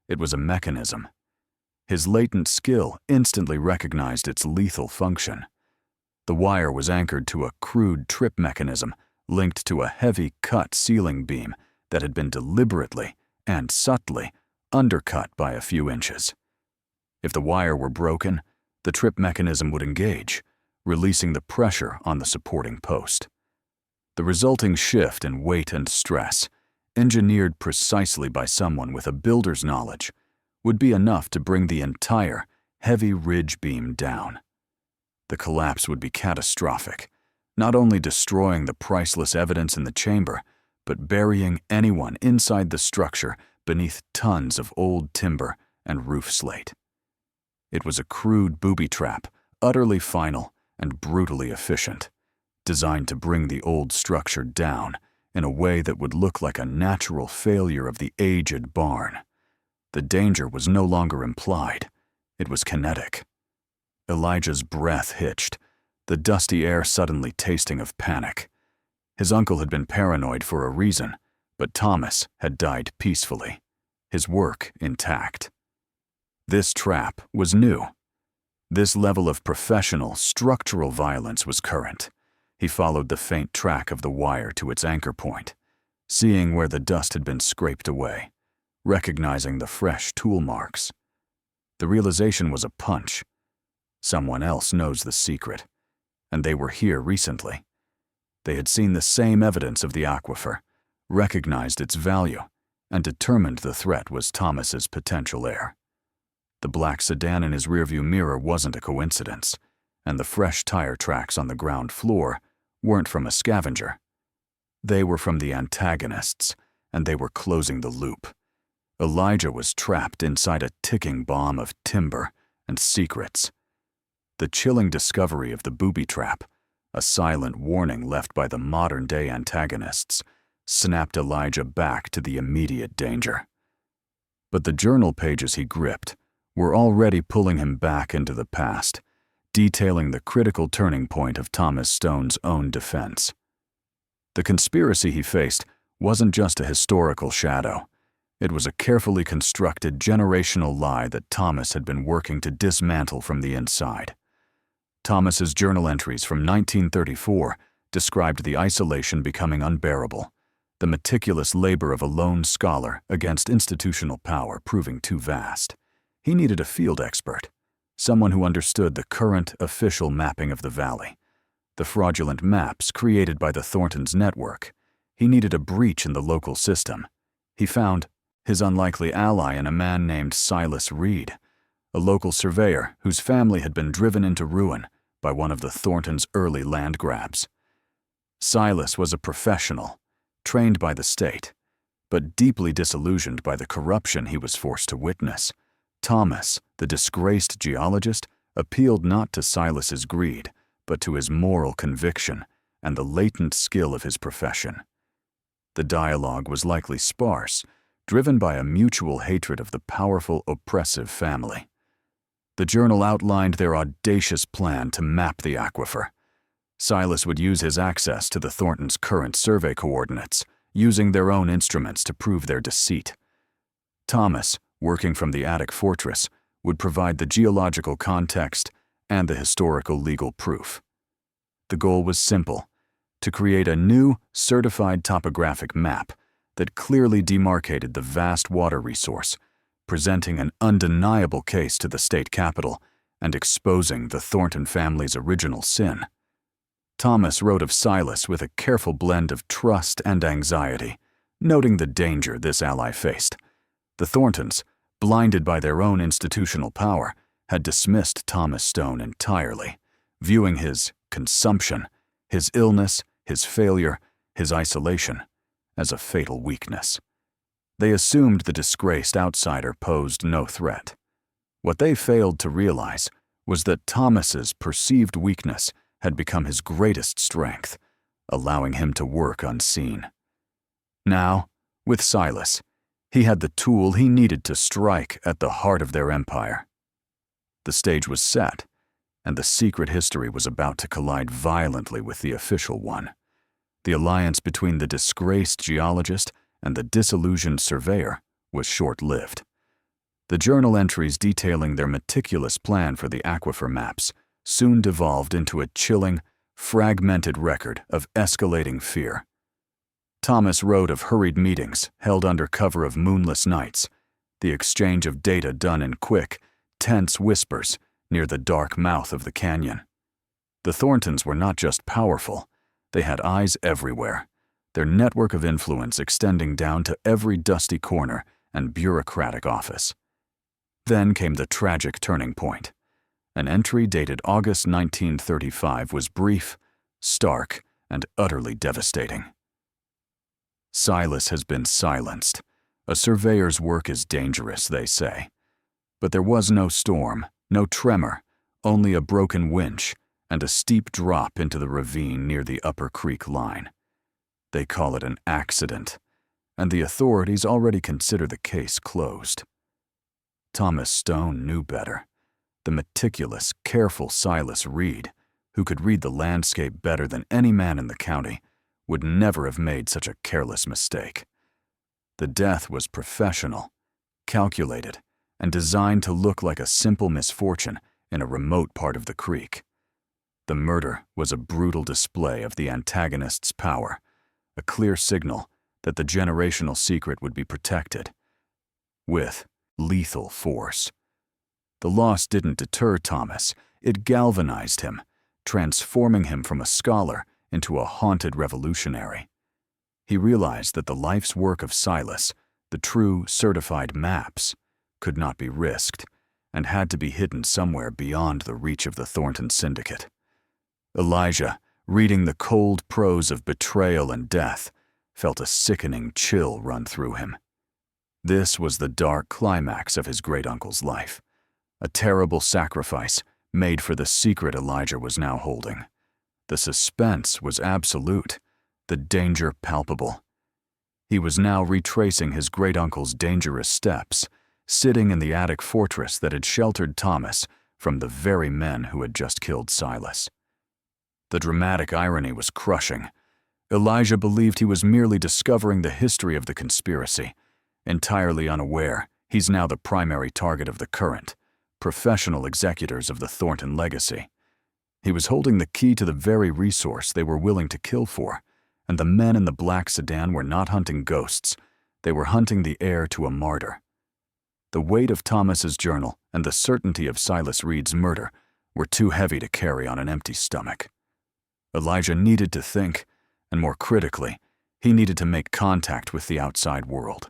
It was a mechanism. His latent skill instantly recognized its lethal function. The wire was anchored to a crude trip mechanism linked to a heavy cut ceiling beam that had been deliberately and subtly undercut by a few inches. If the wire were broken, the trip mechanism would engage, releasing the pressure on the supporting post. The resulting shift in weight and stress, engineered precisely by someone with a builder's knowledge, would be enough to bring the entire heavy ridge beam down. The collapse would be catastrophic, not only destroying the priceless evidence in the chamber, but burying anyone inside the structure beneath tons of old timber and roof slate. It was a crude booby trap, utterly final and brutally efficient, designed to bring the old structure down in a way that would look like a natural failure of the aged barn. The danger was no longer implied, it was kinetic. Elijah's breath hitched, the dusty air suddenly tasting of panic. His uncle had been paranoid for a reason, but Thomas had died peacefully, his work intact. This trap was new. This level of professional, structural violence was current. He followed the faint track of the wire to its anchor point, seeing where the dust had been scraped away, recognizing the fresh tool marks. The realization was a punch. Someone else knows the secret, and they were here recently. They had seen the same evidence of the aquifer, recognized its value, and determined the threat was Thomas's potential heir. The black sedan in his rearview mirror wasn't a coincidence, and the fresh tire tracks on the ground floor weren't from a scavenger. They were from the antagonists, and they were closing the loop. Elijah was trapped inside a ticking bomb of timber and secrets. The chilling discovery of the booby trap, a silent warning left by the modern-day antagonists, snapped Elijah back to the immediate danger. But the journal pages he gripped were already pulling him back into the past, detailing the critical turning point of Thomas Stone's own defense. The conspiracy he faced wasn't just a historical shadow. It was a carefully constructed generational lie that Thomas had been working to dismantle from the inside. Thomas's journal entries from 1934 described the isolation becoming unbearable, the meticulous labor of a lone scholar against institutional power proving too vast. He needed a field expert, someone who understood the current official mapping of the valley, the fraudulent maps created by the Thorntons' network. He needed a breach in the local system. He found his unlikely ally in a man named Silas Reed, a local surveyor whose family had been driven into ruin by one of the Thorntons' early land grabs. Silas was a professional, trained by the state, but deeply disillusioned by the corruption he was forced to witness. Thomas, the disgraced geologist, appealed not to Silas's greed, but to his moral conviction and the latent skill of his profession. The dialogue was likely sparse, driven by a mutual hatred of the powerful, oppressive family. The journal outlined their audacious plan to map the aquifer. Silas would use his access to the Thorntons' current survey coordinates, using their own instruments to prove their deceit. Thomas, working from the attic fortress, would provide the geological context and the historical legal proof. The goal was simple: to create a new, certified topographic map that clearly demarcated the vast water resource, presenting an undeniable case to the state capital and exposing the Thornton family's original sin. Thomas wrote of Silas with a careful blend of trust and anxiety, noting the danger this ally faced. The Thorntons, blinded by their own institutional power, had dismissed Thomas Stone entirely, viewing his consumption, his illness, his failure, his isolation, as a fatal weakness. They assumed the disgraced outsider posed no threat. What they failed to realize was that Thomas's perceived weakness had become his greatest strength, allowing him to work unseen. Now, with Silas, he had the tool he needed to strike at the heart of their empire. The stage was set, and the secret history was about to collide violently with the official one. The alliance between the disgraced geologist and the disillusioned surveyor was short-lived. The journal entries detailing their meticulous plan for the aquifer maps soon devolved into a chilling, fragmented record of escalating fear. Thomas wrote of hurried meetings held under cover of moonless nights, the exchange of data done in quick, tense whispers near the dark mouth of the canyon. The Thorntons were not just powerful, they had eyes everywhere, their network of influence extending down to every dusty corner and bureaucratic office. Then came the tragic turning point. An entry dated August 1935 was brief, stark, and utterly devastating. Silas has been silenced. A surveyor's work is dangerous, they say. But there was no storm, no tremor, only a broken winch and a steep drop into the ravine near the Upper Creek line. They call it an accident, and the authorities already consider the case closed. Thomas Stone knew better. The meticulous, careful Silas Reed, who could read the landscape better than any man in the county, would never have made such a careless mistake. The death was professional, calculated, and designed to look like a simple misfortune in a remote part of the creek. The murder was a brutal display of the antagonist's power, a clear signal that the generational secret would be protected, with lethal force. The loss didn't deter Thomas, it galvanized him, transforming him from a scholar into a haunted revolutionary. He realized that the life's work of Silas, the true certified maps, could not be risked and had to be hidden somewhere beyond the reach of the Thornton Syndicate. Elijah, reading the cold prose of betrayal and death, felt a sickening chill run through him. This was the dark climax of his great-uncle's life, a terrible sacrifice made for the secret Elijah was now holding. The suspense was absolute, the danger palpable. He was now retracing his great-uncle's dangerous steps, sitting in the attic fortress that had sheltered Thomas from the very men who had just killed Silas. The dramatic irony was crushing. Elijah believed he was merely discovering the history of the conspiracy. Entirely unaware, he's now the primary target of the current, professional executors of the Thornton legacy. He was holding the key to the very resource they were willing to kill for, and the men in the black sedan were not hunting ghosts, they were hunting the heir to a martyr. The weight of Thomas's journal and the certainty of Silas Reed's murder were too heavy to carry on an empty stomach. Elijah needed to think, and more critically, he needed to make contact with the outside world.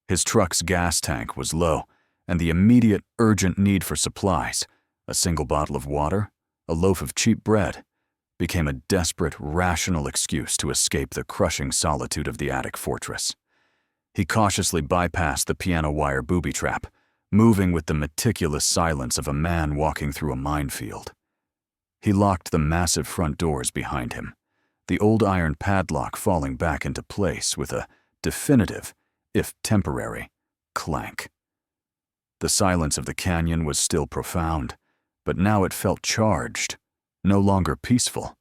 His truck's gas tank was low, and the immediate, urgent need for supplies, a single bottle of water, a loaf of cheap bread, became a desperate, rational excuse to escape the crushing solitude of the attic fortress. He cautiously bypassed the piano wire booby trap, moving with the meticulous silence of a man walking through a minefield. He locked the massive front doors behind him, the old iron padlock falling back into place with a definitive, if temporary, clank. The silence of the canyon was still profound, but now it felt charged, no longer peaceful.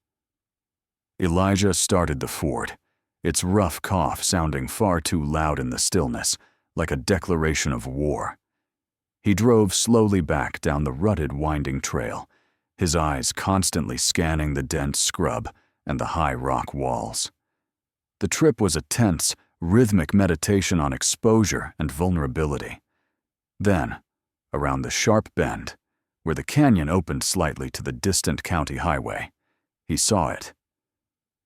Elijah started the Ford, its rough cough sounding far too loud in the stillness, like a declaration of war. He drove slowly back down the rutted, winding trail, his eyes constantly scanning the dense scrub and the high rock walls. The trip was a tense, rhythmic meditation on exposure and vulnerability. Then, around the sharp bend, where the canyon opened slightly to the distant county highway, he saw it.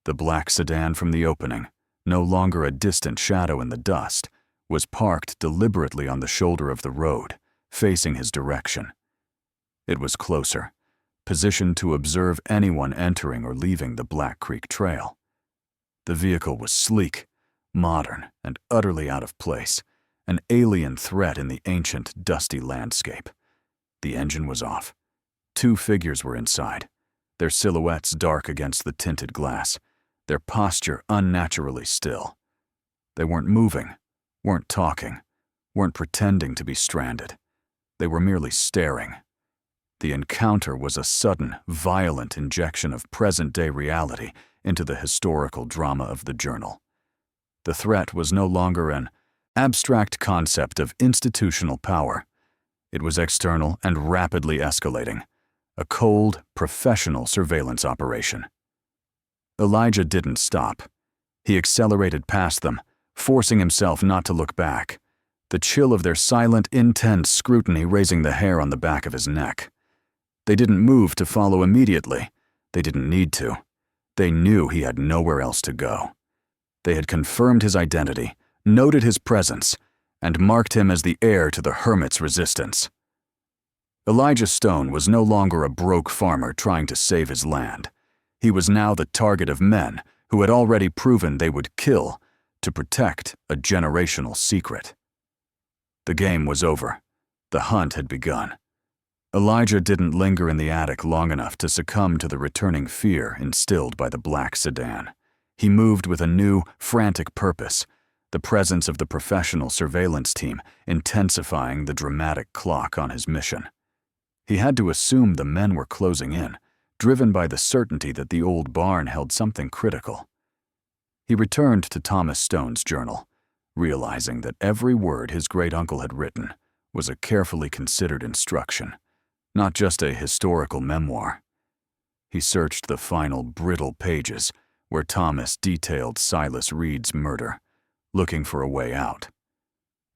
The black sedan from the opening, no longer a distant shadow in the dust, was parked deliberately on the shoulder of the road, facing his direction. It was closer, positioned to observe anyone entering or leaving the Black Creek Trail. The vehicle was sleek, modern, and utterly out of place, an alien threat in the ancient, dusty landscape. The engine was off. 2 figures were inside, their silhouettes dark against the tinted glass, their posture unnaturally still. They weren't moving, weren't talking, weren't pretending to be stranded. They were merely staring. The encounter was a sudden, violent injection of present-day reality into the historical drama of the journal. The threat was no longer an abstract concept of institutional power. It was external and rapidly escalating, a cold, professional surveillance operation. Elijah didn't stop. He accelerated past them, forcing himself not to look back, the chill of their silent, intense scrutiny raising the hair on the back of his neck. They didn't move to follow immediately. They didn't need to. They knew he had nowhere else to go. They had confirmed his identity, noted his presence, and marked him as the heir to the hermit's resistance. Elijah Stone was no longer a broke farmer trying to save his land. He was now the target of men who had already proven they would kill to protect a generational secret. The game was over. The hunt had begun. Elijah didn't linger in the attic long enough to succumb to the returning fear instilled by the black sedan. He moved with a new, frantic purpose, the presence of the professional surveillance team intensifying the dramatic clock on his mission. He had to assume the men were closing in, driven by the certainty that the old barn held something critical. He returned to Thomas Stone's journal, realizing that every word his great-uncle had written was a carefully considered instruction, not just a historical memoir. He searched the final brittle pages where Thomas detailed Silas Reed's murder, looking for a way out.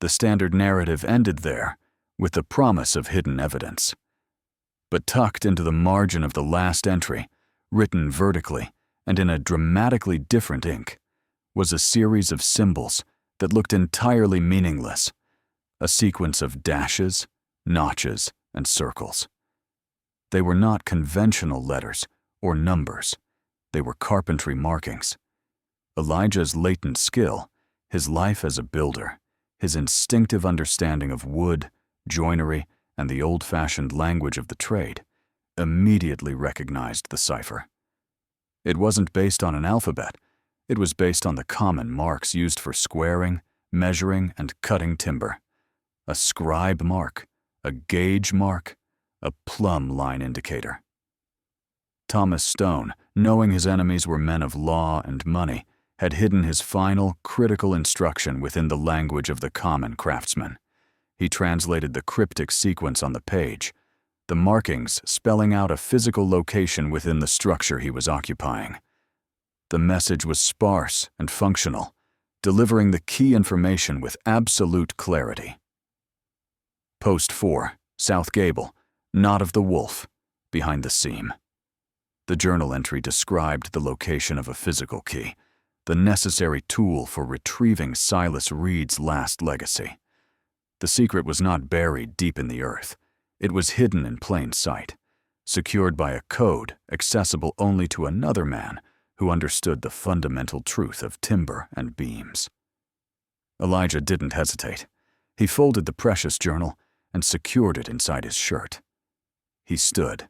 The standard narrative ended there, with the promise of hidden evidence. But tucked into the margin of the last entry, written vertically and in a dramatically different ink, was a series of symbols that looked entirely meaningless, a sequence of dashes, notches, and circles. They were not conventional letters or numbers. They were carpentry markings. Elijah's latent skill, his life as a builder, his instinctive understanding of wood, joinery, and the old-fashioned language of the trade, immediately recognized the cipher. It wasn't based on an alphabet. It was based on the common marks used for squaring, measuring, and cutting timber. A scribe mark, a gauge mark, a plumb line indicator. Thomas Stone, knowing his enemies were men of law and money, had hidden his final, critical instruction within the language of the common craftsman. He translated the cryptic sequence on the page, the markings spelling out a physical location within the structure he was occupying. The message was sparse and functional, delivering the key information with absolute clarity. Post 4, South Gable, Knot of the Wolf, behind the seam. The journal entry described the location of a physical key, the necessary tool for retrieving Silas Reed's last legacy. The secret was not buried deep in the earth. It was hidden in plain sight, secured by a code accessible only to another man who understood the fundamental truth of timber and beams. Elijah didn't hesitate. He folded the precious journal and secured it inside his shirt. He stood,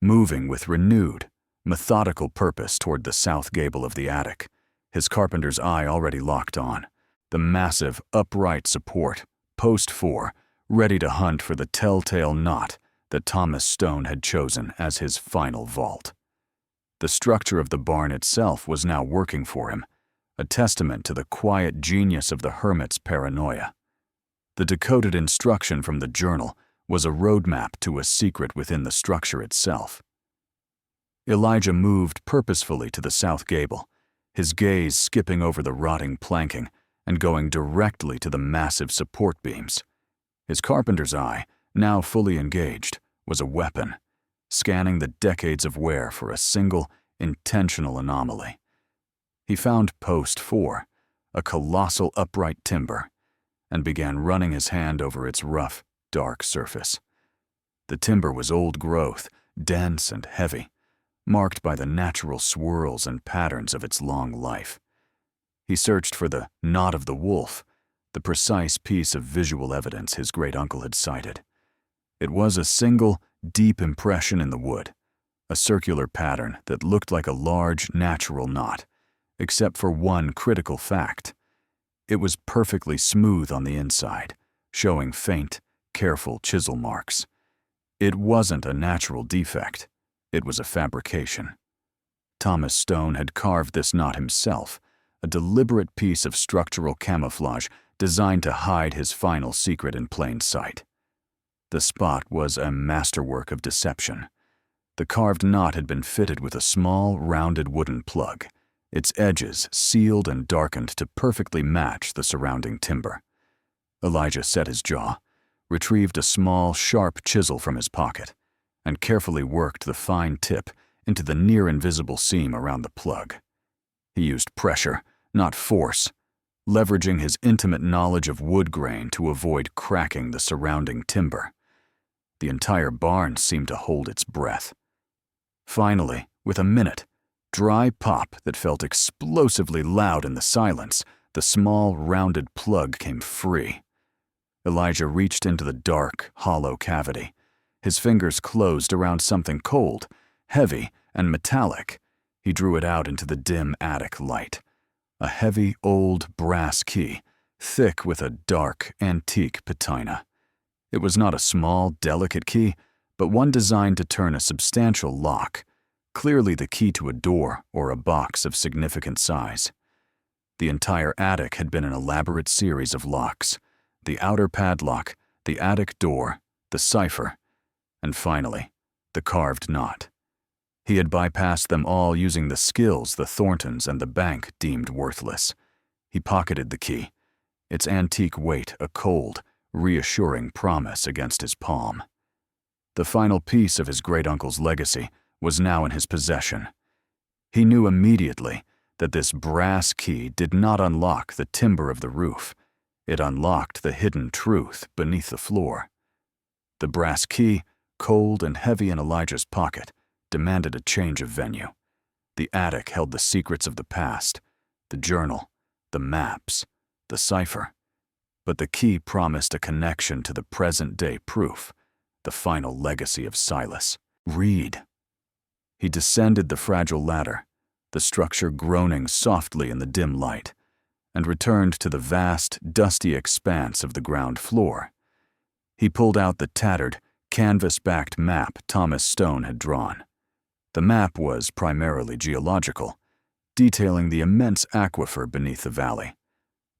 moving with renewed, methodical purpose toward the south gable of the attic, his carpenter's eye already locked on, the massive, upright support, Post 4, ready to hunt for the telltale knot that Thomas Stone had chosen as his final vault. The structure of the barn itself was now working for him, a testament to the quiet genius of the hermit's paranoia. The decoded instruction from the journal was a roadmap to a secret within the structure itself. Elijah moved purposefully to the south gable, his gaze skipping over the rotting planking and going directly to the massive support beams. His carpenter's eye, now fully engaged, was a weapon, scanning the decades of wear for a single, intentional anomaly. He found Post 4, a colossal upright timber, and began running his hand over its rough, dark surface. The timber was old growth, dense and heavy, marked by the natural swirls and patterns of its long life. He searched for the knot of the wolf, the precise piece of visual evidence his great-uncle had cited. It was a single, deep impression in the wood, a circular pattern that looked like a large, natural knot, except for one critical fact. It was perfectly smooth on the inside, showing faint, careful chisel marks. It wasn't a natural defect. It was a fabrication. Thomas Stone had carved this knot himself, a deliberate piece of structural camouflage designed to hide his final secret in plain sight. The spot was a masterwork of deception. The carved knot had been fitted with a small, rounded wooden plug, its edges sealed and darkened to perfectly match the surrounding timber. Elijah set his jaw, retrieved a small, sharp chisel from his pocket, and carefully worked the fine tip into the near-invisible seam around the plug. He used pressure, not force, leveraging his intimate knowledge of wood grain to avoid cracking the surrounding timber. The entire barn seemed to hold its breath. Finally, with a minute, dry pop that felt explosively loud in the silence, the small, rounded plug came free. Elijah reached into the dark, hollow cavity. His fingers closed around something cold, heavy, and metallic. He drew it out into the dim attic light. A heavy, old brass key, thick with a dark, antique patina. It was not a small, delicate key, but one designed to turn a substantial lock, clearly the key to a door or a box of significant size. The entire attic had been an elaborate series of locks: the outer padlock, the attic door, the cipher, and finally, the carved knot. He had bypassed them all using the skills the Thorntons and the bank deemed worthless. He pocketed the key, its antique weight a cold, reassuring promise against his palm. The final piece of his great-uncle's legacy was now in his possession. He knew immediately that this brass key did not unlock the timber of the roof. It unlocked the hidden truth beneath the floor. The brass key, cold and heavy in Elijah's pocket, demanded a change of venue. The attic held the secrets of the past, the journal, the maps, the cipher. But the key promised a connection to the present-day proof, the final legacy of Silas. Read. He descended the fragile ladder, the structure groaning softly in the dim light, and returned to the vast, dusty expanse of the ground floor. He pulled out the tattered, canvas-backed map Thomas Stone had drawn. The map was primarily geological, detailing the immense aquifer beneath the valley.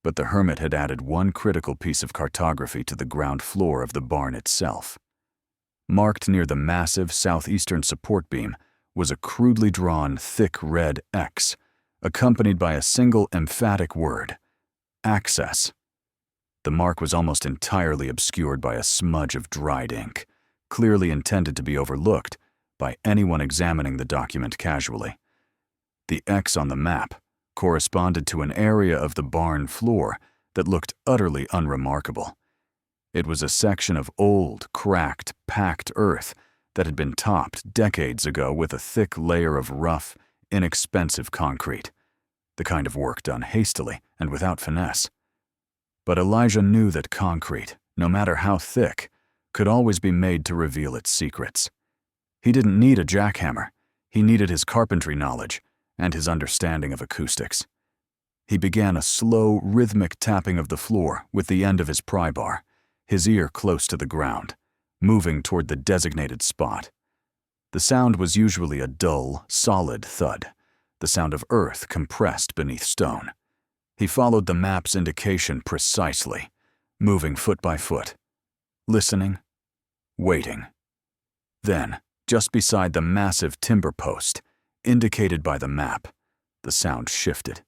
But the hermit had added one critical piece of cartography to the ground floor of the barn itself. Marked near the massive southeastern support beam was a crudely drawn, thick red X, accompanied by a single emphatic word: access. The mark was almost entirely obscured by a smudge of dried ink, clearly intended to be overlooked by anyone examining the document casually. The X on the map corresponded to an area of the barn floor that looked utterly unremarkable. It was a section of old, cracked, packed earth that had been topped decades ago with a thick layer of rough, inexpensive concrete, the kind of work done hastily and without finesse. But Elijah knew that concrete, no matter how thick, could always be made to reveal its secrets. He didn't need a jackhammer. He needed his carpentry knowledge and his understanding of acoustics. He began a slow, rhythmic tapping of the floor with the end of his pry bar, his ear close to the ground, moving toward the designated spot. The sound was usually a dull, solid thud, the sound of earth compressed beneath stone. He followed the map's indication precisely, moving foot by foot, listening, waiting. Then, just beside the massive timber post, indicated by the map, the sound shifted.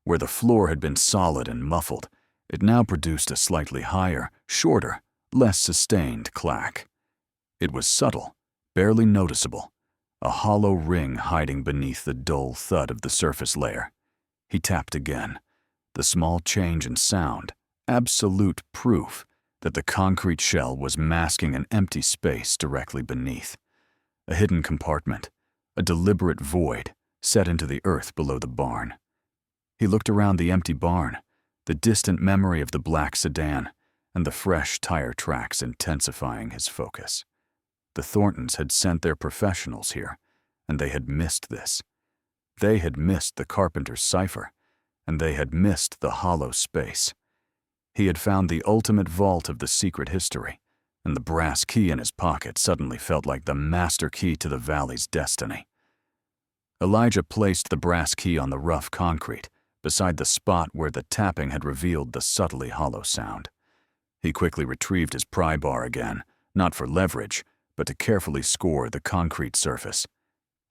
Where the floor had been solid and muffled, it now produced a slightly higher, shorter, less sustained clack. It was subtle, barely noticeable, a hollow ring hiding beneath the dull thud of the surface layer. He tapped again, the small change in sound, absolute proof that the concrete shell was masking an empty space directly beneath. A hidden compartment, a deliberate void set into the earth below the barn. He looked around the empty barn, the distant memory of the black sedan, and the fresh tire tracks intensifying his focus. The Thorntons had sent their professionals here, and they had missed this. They had missed the carpenter's cipher, and they had missed the hollow space. He had found the ultimate vault of the secret history, and the brass key in his pocket suddenly felt like the master key to the valley's destiny. Elijah placed the brass key on the rough concrete, beside the spot where the tapping had revealed the subtly hollow sound. He quickly retrieved his pry bar again, not for leverage, but to carefully score the concrete surface.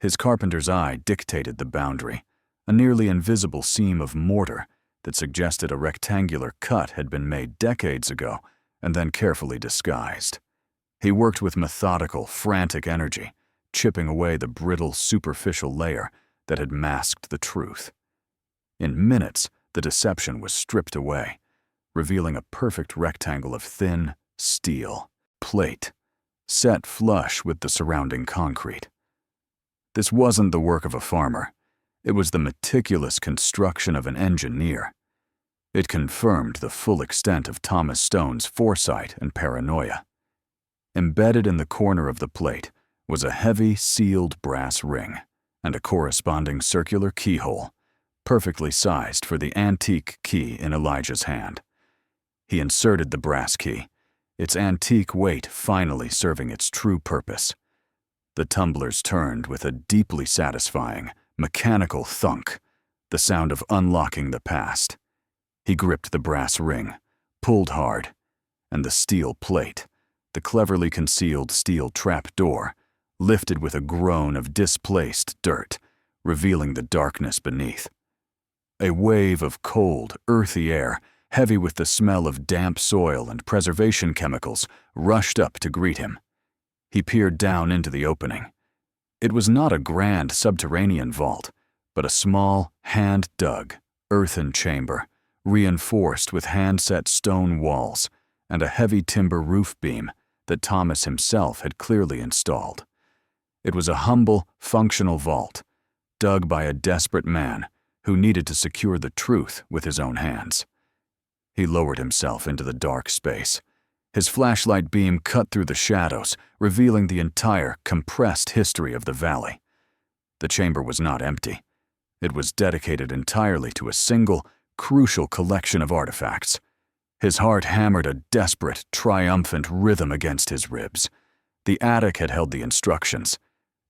His carpenter's eye dictated the boundary, a nearly invisible seam of mortar that suggested a rectangular cut had been made decades ago and then carefully disguised. He worked with methodical, frantic energy, chipping away the brittle, superficial layer that had masked the truth. In minutes, the deception was stripped away, revealing a perfect rectangle of thin, steel plate, set flush with the surrounding concrete. This wasn't the work of a farmer. It was the meticulous construction of an engineer. It confirmed the full extent of Thomas Stone's foresight and paranoia. Embedded in the corner of the plate was a heavy, sealed brass ring and a corresponding circular keyhole, perfectly sized for the antique key in Elijah's hand. He inserted the brass key, its antique weight finally serving its true purpose. The tumblers turned with a deeply satisfying, mechanical thunk, the sound of unlocking the past. He gripped the brass ring, pulled hard, and the steel plate, the cleverly concealed steel trap door, lifted with a groan of displaced dirt, revealing the darkness beneath. A wave of cold, earthy air, heavy with the smell of damp soil and preservation chemicals, rushed up to greet him. He peered down into the opening. It was not a grand subterranean vault, but a small, hand-dug, earthen chamber, reinforced with hand-set stone walls and a heavy timber roof beam that Thomas himself had clearly installed. It was a humble, functional vault, dug by a desperate man who needed to secure the truth with his own hands. He lowered himself into the dark space. His flashlight beam cut through the shadows, revealing the entire, compressed history of the valley. The chamber was not empty. It was dedicated entirely to a single, crucial collection of artifacts. His heart hammered a desperate, triumphant rhythm against his ribs. The attic had held the instructions.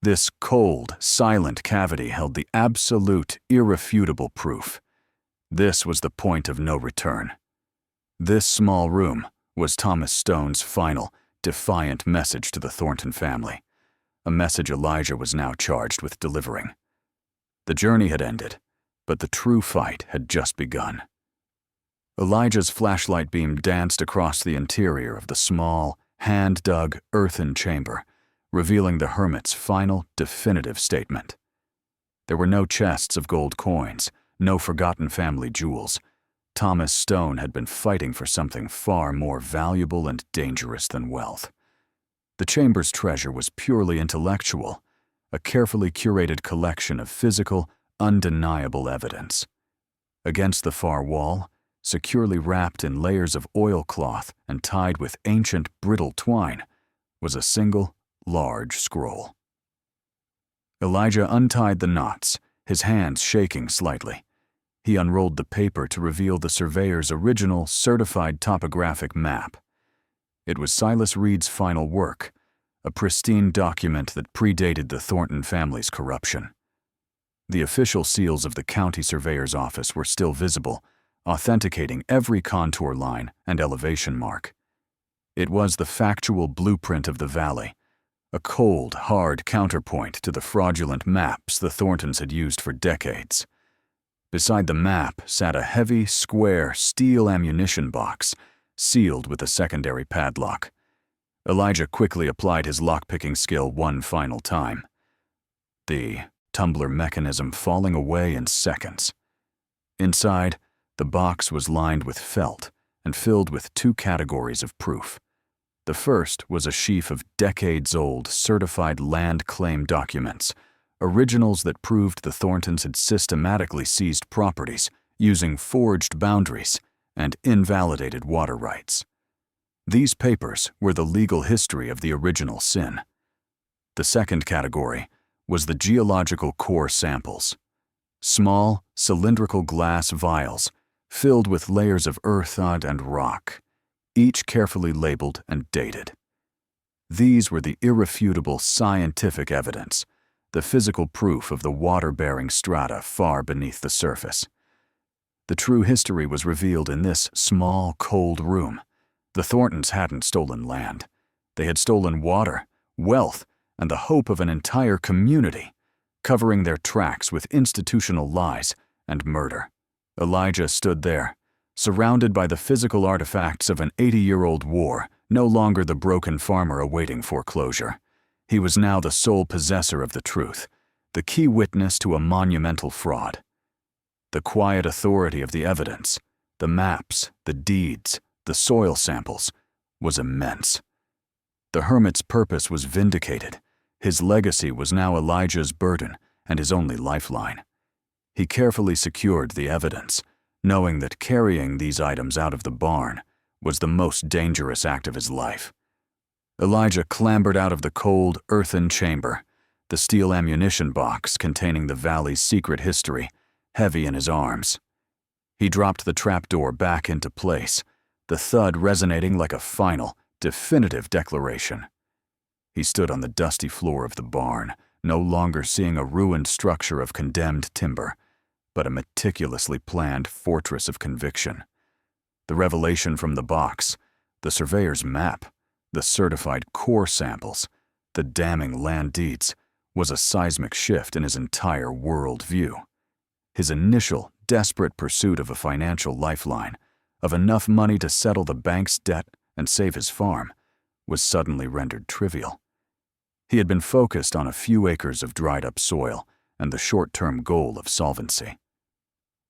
This cold, silent cavity held the absolute, irrefutable proof. This was the point of no return. This small room was Thomas Stone's final, defiant message to the Thornton family, a message Elijah was now charged with delivering. The journey had ended, but the true fight had just begun. Elijah's flashlight beam danced across the interior of the small, hand-dug, earthen chamber, revealing the hermit's final, definitive statement. There were no chests of gold coins, no forgotten family jewels. Thomas Stone had been fighting for something far more valuable and dangerous than wealth. The chamber's treasure was purely intellectual, a carefully curated collection of physical, undeniable evidence. Against the far wall, securely wrapped in layers of oilcloth and tied with ancient brittle twine, was a single, large scroll. Elijah untied the knots, his hands shaking slightly. He unrolled the paper to reveal the surveyor's original certified topographic map. It was Silas Reed's final work, a pristine document that predated the Thornton family's corruption. The official seals of the county surveyor's office were still visible, authenticating every contour line and elevation mark. It was the factual blueprint of the valley, a cold, hard counterpoint to the fraudulent maps the Thorntons had used for decades. Beside the map sat a heavy, square, steel ammunition box, sealed with a secondary padlock. Elijah quickly applied his lockpicking skill one final time, the tumbler mechanism falling away in seconds. Inside, the box was lined with felt and filled with two categories of proof. The first was a sheaf of decades-old certified land claim documents, originals that proved the Thorntons had systematically seized properties using forged boundaries and invalidated water rights. These papers were the legal history of the original sin. The second category was the geological core samples, small, cylindrical glass vials filled with layers of earth and rock, each carefully labeled and dated. These were the irrefutable scientific evidence, the physical proof of the water-bearing strata far beneath the surface. The true history was revealed in this small, cold room. The Thorntons hadn't stolen land. They had stolen water, wealth, and the hope of an entire community, covering their tracks with institutional lies and murder. Elijah stood there, surrounded by the physical artifacts of an 80-year-old war, no longer the broken farmer awaiting foreclosure. He was now the sole possessor of the truth, the key witness to a monumental fraud. The quiet authority of the evidence, the maps, the deeds, the soil samples, was immense. The hermit's purpose was vindicated. His legacy was now Elijah's burden and his only lifeline. He carefully secured the evidence, knowing that carrying these items out of the barn was the most dangerous act of his life. Elijah clambered out of the cold, earthen chamber, the steel ammunition box containing the valley's secret history, heavy in his arms. He dropped the trapdoor back into place, the thud resonating like a final, definitive declaration. He stood on the dusty floor of the barn, no longer seeing a ruined structure of condemned timber, but a meticulously planned fortress of conviction. The revelation from the box, the surveyor's map, the certified core samples, the damning land deeds, was a seismic shift in his entire worldview. His initial, desperate pursuit of a financial lifeline, of enough money to settle the bank's debt and save his farm, was suddenly rendered trivial. He had been focused on a few acres of dried-up soil and the short-term goal of solvency.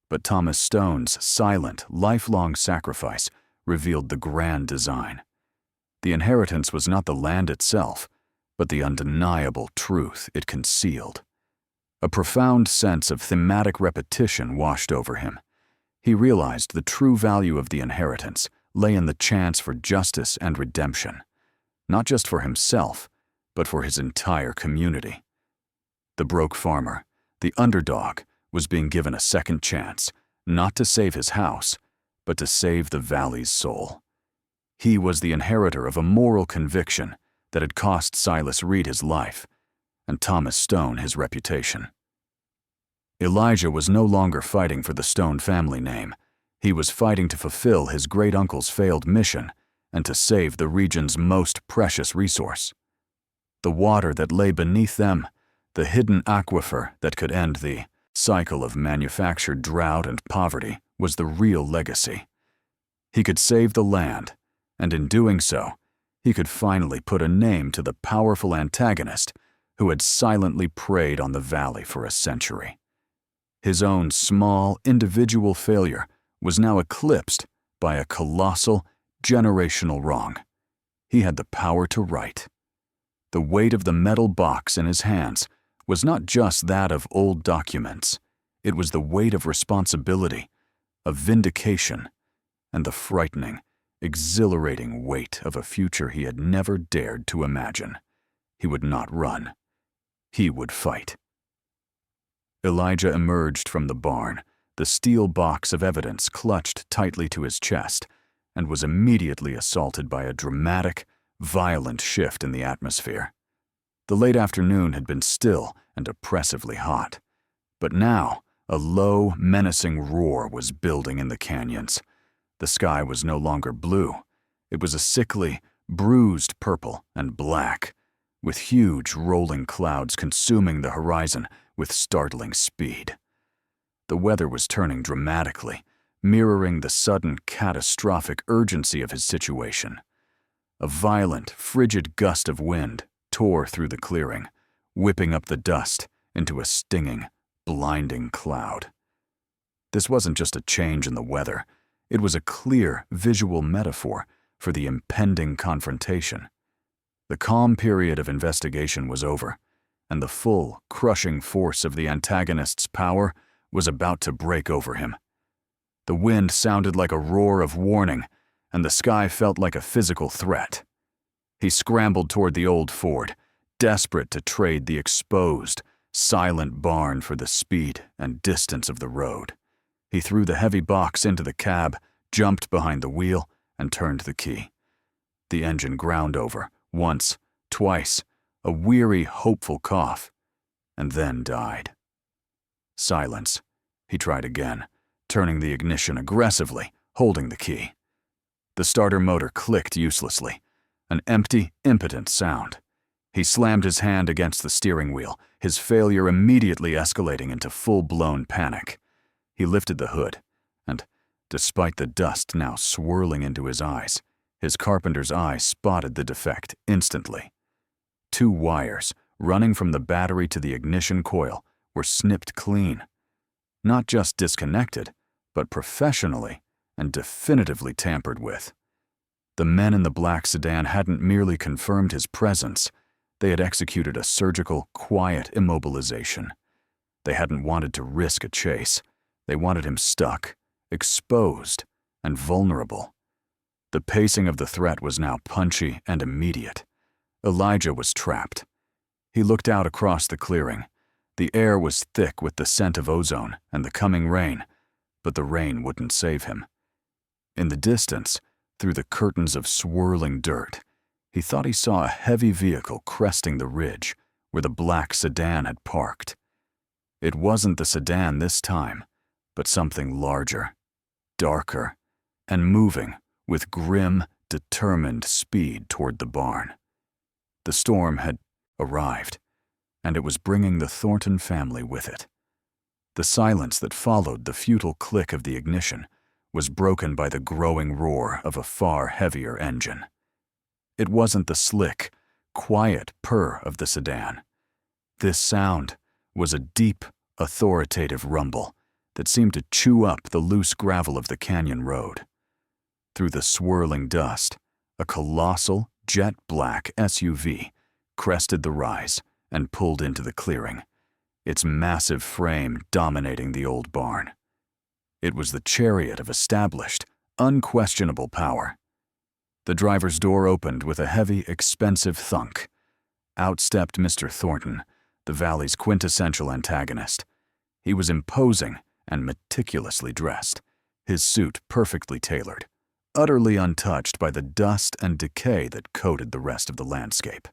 But Thomas Stone's silent, lifelong sacrifice revealed the grand design. The inheritance was not the land itself, but the undeniable truth it concealed. A profound sense of thematic repetition washed over him. He realized the true value of the inheritance lay in the chance for justice and redemption, not just for himself, but for his entire community. The broke farmer, the underdog, was being given a second chance, not to save his house, but to save the valley's soul. He was the inheritor of a moral conviction that had cost Silas Reed his life, and Thomas Stone his reputation. Elijah was no longer fighting for the Stone family name. He was fighting to fulfill his great-uncle's failed mission and to save the region's most precious resource. The water that lay beneath them, the hidden aquifer that could end the cycle of manufactured drought and poverty, was the real legacy. He could save the land, and in doing so, he could finally put a name to the powerful antagonist who had silently preyed on the valley for a century. His own small, individual failure was now eclipsed by a colossal, generational wrong. He had the power to right. The weight of the metal box in his hands was not just that of old documents. It was the weight of responsibility, of vindication, and the frightening, exhilarating weight of a future he had never dared to imagine. He would not run. He would fight. Elijah emerged from the barn, the steel box of evidence clutched tightly to his chest, and was immediately assaulted by a dramatic, violent shift in the atmosphere. The late afternoon had been still and oppressively hot, but now a low, menacing roar was building in the canyons. The sky was no longer blue. It was a sickly, bruised purple and black, with huge rolling clouds consuming the horizon with startling speed. The weather was turning dramatically, mirroring the sudden catastrophic urgency of his situation. A violent, frigid gust of wind tore through the clearing, whipping up the dust into a stinging, blinding cloud. This wasn't just a change in the weather. It was a clear, visual metaphor for the impending confrontation. The calm period of investigation was over, and the full, crushing force of the antagonist's power was about to break over him. The wind sounded like a roar of warning, and the sky felt like a physical threat. He scrambled toward the old ford, desperate to trade the exposed, silent barn for the speed and distance of the road. He threw the heavy box into the cab, jumped behind the wheel, and turned the key. The engine ground over, once, twice, a weary, hopeful cough, and then died. Silence. He tried again, turning the ignition aggressively, holding the key. The starter motor clicked uselessly, an empty, impotent sound. He slammed his hand against the steering wheel, his failure immediately escalating into full-blown panic. He lifted the hood, and, despite the dust now swirling into his eyes, his carpenter's eye spotted the defect instantly. 2 wires, running from the battery to the ignition coil, were snipped clean. Not just disconnected, but professionally and definitively tampered with. The men in the black sedan hadn't merely confirmed his presence, they had executed a surgical, quiet immobilization. They hadn't wanted to risk a chase. They wanted him stuck, exposed, and vulnerable. The pacing of the threat was now punchy and immediate. Elijah was trapped. He looked out across the clearing. The air was thick with the scent of ozone and the coming rain, but the rain wouldn't save him. In the distance, through the curtains of swirling dirt, he thought he saw a heavy vehicle cresting the ridge where the black sedan had parked. It wasn't the sedan this time, but something larger, darker, and moving with grim, determined speed toward the barn. The storm had arrived, and it was bringing the Thornton family with it. The silence that followed the futile click of the ignition was broken by the growing roar of a far heavier engine. It wasn't the slick, quiet purr of the sedan. This sound was a deep, authoritative rumble that seemed to chew up the loose gravel of the canyon road. Through the swirling dust, a colossal, jet-black SUV crested the rise and pulled into the clearing, its massive frame dominating the old barn. It was the chariot of established, unquestionable power. The driver's door opened with a heavy, expensive thunk. Out stepped Mr. Thornton, the valley's quintessential antagonist. He was imposing and meticulously dressed, his suit perfectly tailored, utterly untouched by the dust and decay that coated the rest of the landscape.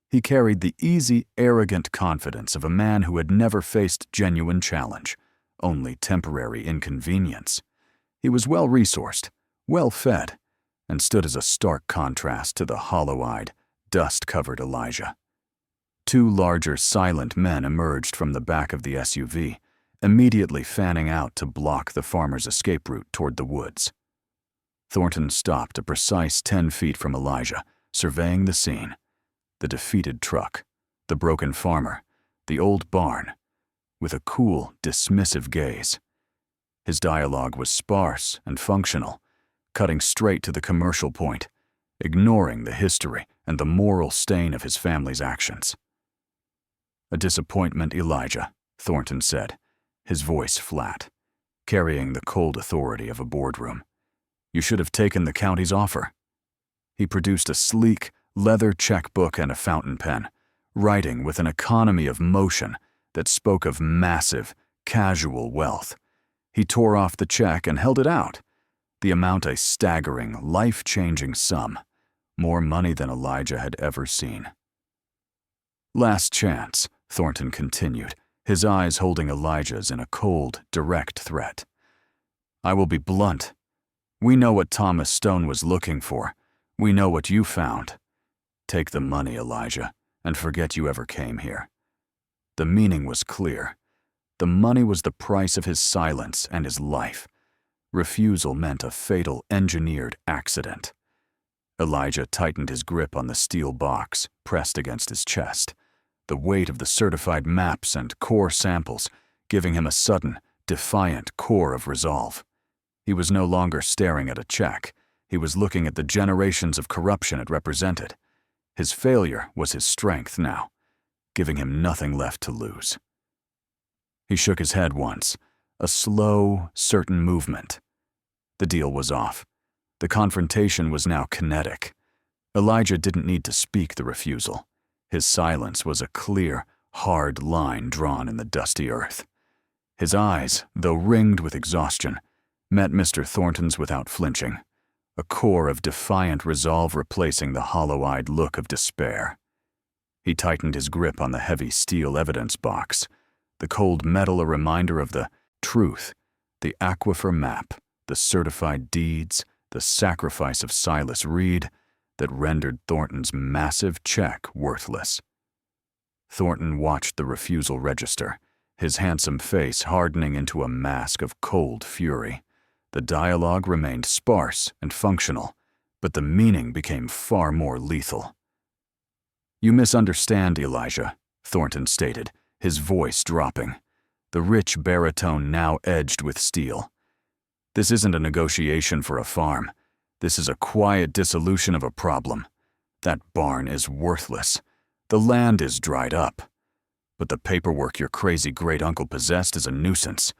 He carried the easy, arrogant confidence of a man who had never faced genuine challenge, only temporary inconvenience. He was well-resourced, well-fed, and stood as a stark contrast to the hollow-eyed, dust-covered Elijah. Two larger, silent men emerged from the back of the SUV, immediately fanning out to block the farmer's escape route toward the woods. Thornton stopped a precise 10 feet from Elijah, surveying the scene. The defeated truck, the broken farmer, the old barn, with a cool, dismissive gaze. His dialogue was sparse and functional, cutting straight to the commercial point, ignoring the history and the moral stain of his family's actions. "A disappointment, Elijah," Thornton said, his voice flat, carrying the cold authority of a boardroom. "You should have taken the county's offer." He produced a sleek, leather checkbook and a fountain pen, writing with an economy of motion that spoke of massive, casual wealth. He tore off the check and held it out, the amount a staggering, life-changing sum, more money than Elijah had ever seen. "Last chance," Thornton continued, his eyes holding Elijah's in a cold, direct threat. "I will be blunt. We know what Thomas Stone was looking for. We know what you found. Take the money, Elijah, and forget you ever came here." The meaning was clear. The money was the price of his silence and his life. Refusal meant a fatal, engineered accident. Elijah tightened his grip on the steel box, pressed against his chest, the weight of the certified maps and core samples giving him a sudden, defiant core of resolve. He was no longer staring at a check. He was looking at the generations of corruption it represented. His failure was his strength now, giving him nothing left to lose. He shook his head once, a slow, certain movement. The deal was off. The confrontation was now kinetic. Elijah didn't need to speak the refusal. His silence was a clear, hard line drawn in the dusty earth. His eyes, though ringed with exhaustion, met Mr. Thornton's without flinching, a core of defiant resolve replacing the hollow-eyed look of despair. He tightened his grip on the heavy steel evidence box, the cold metal a reminder of the truth, the aquifer map, the certified deeds, the sacrifice of Silas Reed that rendered Thornton's massive check worthless. Thornton watched the refusal register, his handsome face hardening into a mask of cold fury. The dialogue remained sparse and functional, but the meaning became far more lethal. "You misunderstand, Elijah," Thornton stated, his voice dropping. the rich baritone now edged with steel. This isn't a negotiation for a farm. This is a quiet dissolution of a problem. That barn is worthless. The land is dried up. But the paperwork your crazy great-uncle possessed is a nuisance.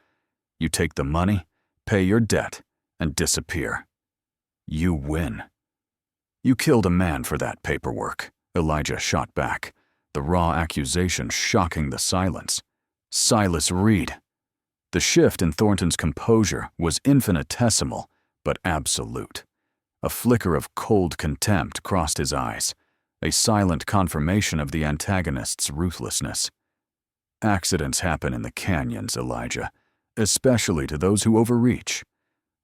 You take the money, pay your debt, and disappear. You win. You killed a man for that paperwork, Elijah shot back, the raw accusation shocking the silence. Silas Reed. The shift in Thornton's composure was infinitesimal, but absolute. A flicker of cold contempt crossed his eyes, a silent confirmation of the antagonist's ruthlessness. Accidents happen in the canyons, Elijah, especially to those who overreach.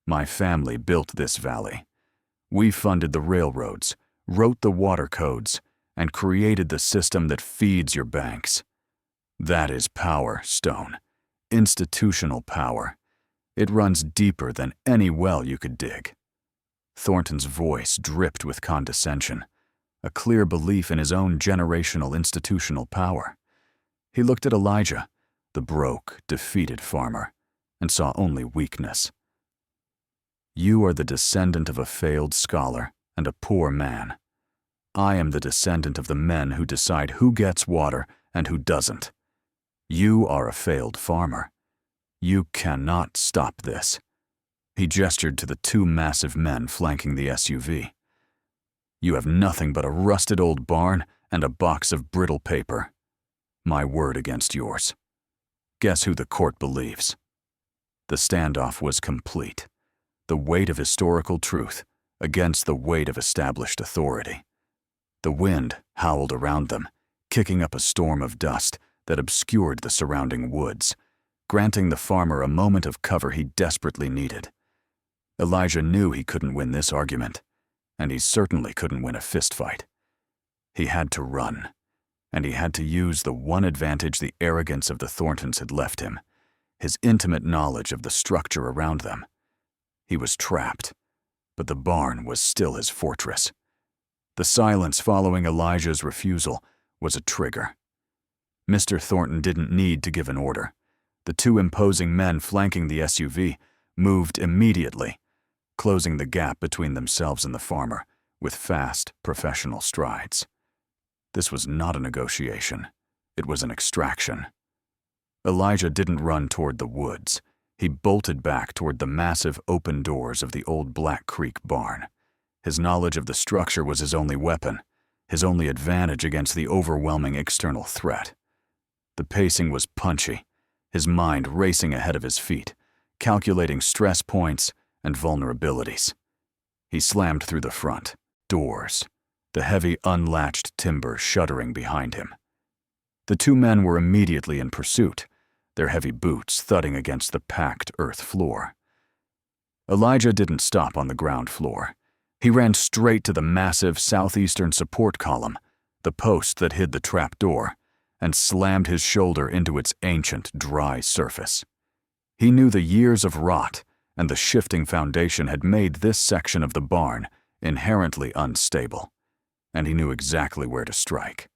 My family built this valley. We funded the railroads, wrote the water codes, and created the system that feeds your banks. That is power, Stone. Institutional power. It runs deeper than any well you could dig. Thornton's voice dripped with condescension, a clear belief in his own generational institutional power. He looked at Elijah, the broke, defeated farmer, and saw only weakness. You are the descendant of a failed scholar and a poor man. I am the descendant of the men who decide who gets water and who doesn't. You are a failed farmer. You cannot stop this. He gestured to the two massive men flanking the SUV. You have nothing but a rusted old barn and a box of brittle paper. My word against yours. Guess who the court believes? The standoff was complete. The weight of historical truth against the weight of established authority. The wind howled around them, kicking up a storm of dust that obscured the surrounding woods, granting the farmer a moment of cover he desperately needed. Elijah knew he couldn't win this argument, and he certainly couldn't win a fistfight. He had to run, and he had to use the one advantage the arrogance of the Thorntons had left him, his intimate knowledge of the structure around them. He was trapped, but the barn was still his fortress. The silence following Elijah's refusal was a trigger. Mr. Thornton didn't need to give an order. The two imposing men flanking the SUV moved immediately, closing the gap between themselves and the farmer with fast, professional strides. This was not a negotiation. It was an extraction. Elijah didn't run toward the woods. He bolted back toward the massive open doors of the old Black Creek barn. His knowledge of the structure was his only weapon, his only advantage against the overwhelming external threat. The pacing was punchy, his mind racing ahead of his feet, calculating stress points and vulnerabilities. He slammed through the front doors, the heavy unlatched timber shuddering behind him. The two men were immediately in pursuit, their heavy boots thudding against the packed earth floor. Elijah didn't stop on the ground floor. He ran straight to the massive southeastern support column, the post that hid the trap door, and slammed his shoulder into its ancient, dry surface. He knew the years of rot and the shifting foundation had made this section of the barn inherently unstable, and he knew exactly where to strike.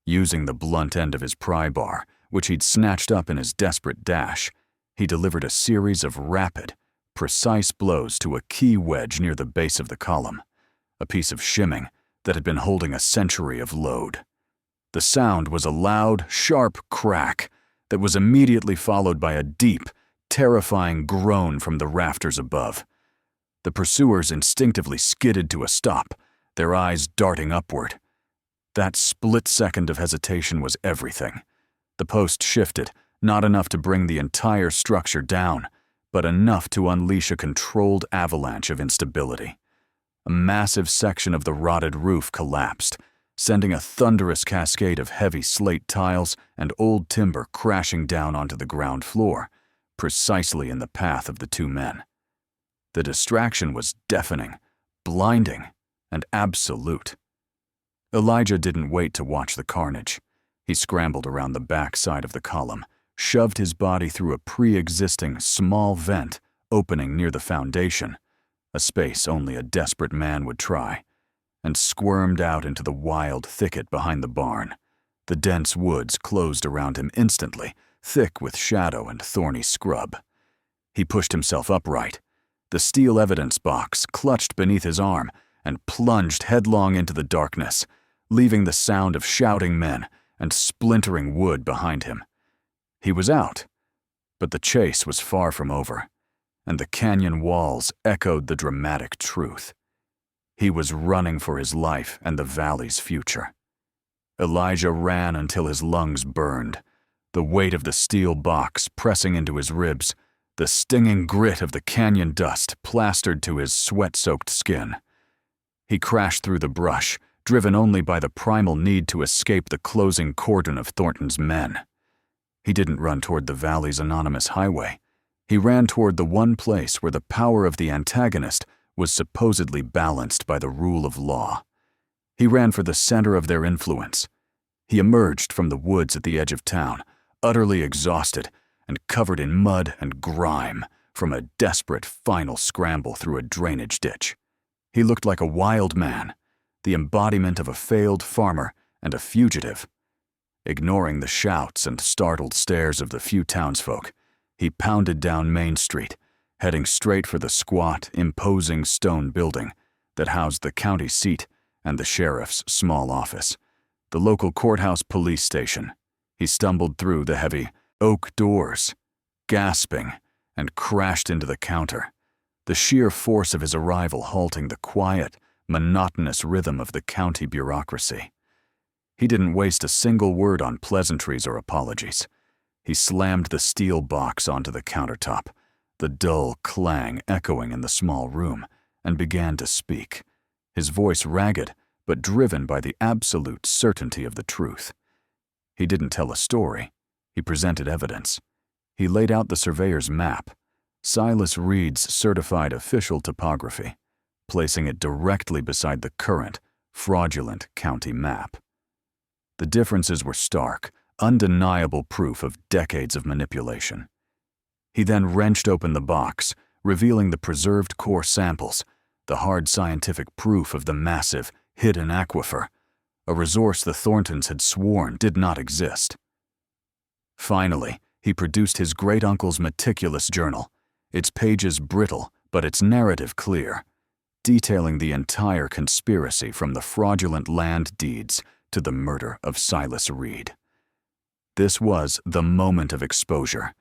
Using the blunt end of his pry bar, which he'd snatched up in his desperate dash, he delivered a series of rapid, precise blows to a key wedge near the base of the column, a piece of shimming that had been holding a century of load. The sound was a loud, sharp crack that was immediately followed by a deep, terrifying groan from the rafters above. The pursuers instinctively skidded to a stop, their eyes darting upward. That split second of hesitation was everything. The post shifted, not enough to bring the entire structure down, but enough to unleash a controlled avalanche of instability. A massive section of the rotted roof collapsed, sending a thunderous cascade of heavy slate tiles and old timber crashing down onto the ground floor, precisely in the path of the two men. The distraction was deafening, blinding, and absolute. Elijah didn't wait to watch the carnage. He scrambled around the back side of the column, shoved his body through a pre-existing small vent opening near the foundation, a space only a desperate man would try, and squirmed out into the wild thicket behind the barn. The dense woods closed around him instantly, thick with shadow and thorny scrub. He pushed himself upright, the steel evidence box clutched beneath his arm, and plunged headlong into the darkness, leaving the sound of shouting men and splintering wood behind him. He was out, but the chase was far from over, and the canyon walls echoed the dramatic truth. He was running for his life and the valley's future. Elijah ran until his lungs burned, the weight of the steel box pressing into his ribs, the stinging grit of the canyon dust plastered to his sweat-soaked skin. He crashed through the brush, driven only by the primal need to escape the closing cordon of Thornton's men. He didn't run toward the valley's anonymous highway. He ran toward the one place where the power of the antagonist was supposedly balanced by the rule of law. He ran for the center of their influence. He emerged from the woods at the edge of town, utterly exhausted and covered in mud and grime from a desperate final scramble through a drainage ditch. He looked like a wild man, the embodiment of a failed farmer and a fugitive. Ignoring the shouts and startled stares of the few townsfolk, he pounded down Main Street, heading straight for the squat, imposing stone building that housed the county seat and the sheriff's small office, the local courthouse police station. He stumbled through the heavy oak doors, gasping, and crashed into the counter, the sheer force of his arrival halting the quiet, monotonous rhythm of the county bureaucracy. He didn't waste a single word on pleasantries or apologies. He slammed the steel box onto the countertop, the dull clang echoing in the small room, and began to speak, his voice ragged but driven by the absolute certainty of the truth. He didn't tell a story. He presented evidence. He laid out the surveyor's map, Silas Reed's certified official topography, placing it directly beside the current, fraudulent county map. The differences were stark, undeniable proof of decades of manipulation. He then wrenched open the box, revealing the preserved core samples, the hard scientific proof of the massive, hidden aquifer, a resource the Thorntons had sworn did not exist. Finally, he produced his great-uncle's meticulous journal, its pages brittle but its narrative clear, detailing the entire conspiracy from the fraudulent land deeds to the murder of Silas Reed. This was the moment of exposure.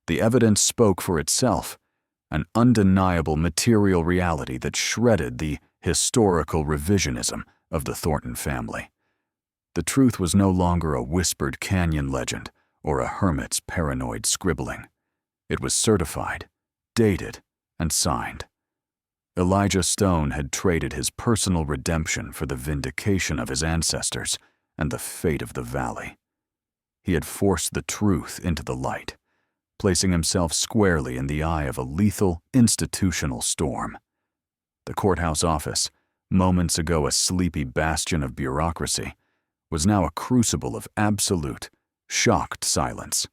The evidence spoke for itself, an undeniable material reality that shredded the historical revisionism of the Thornton family. The truth was no longer a whispered canyon legend or a hermit's paranoid scribbling. It was certified, dated, and signed. Elijah Stone had traded his personal redemption for the vindication of his ancestors and the fate of the valley. He had forced the truth into the light, placing himself squarely in the eye of a lethal institutional storm. The courthouse office, moments ago a sleepy bastion of bureaucracy, was now a crucible of absolute, shocked silence.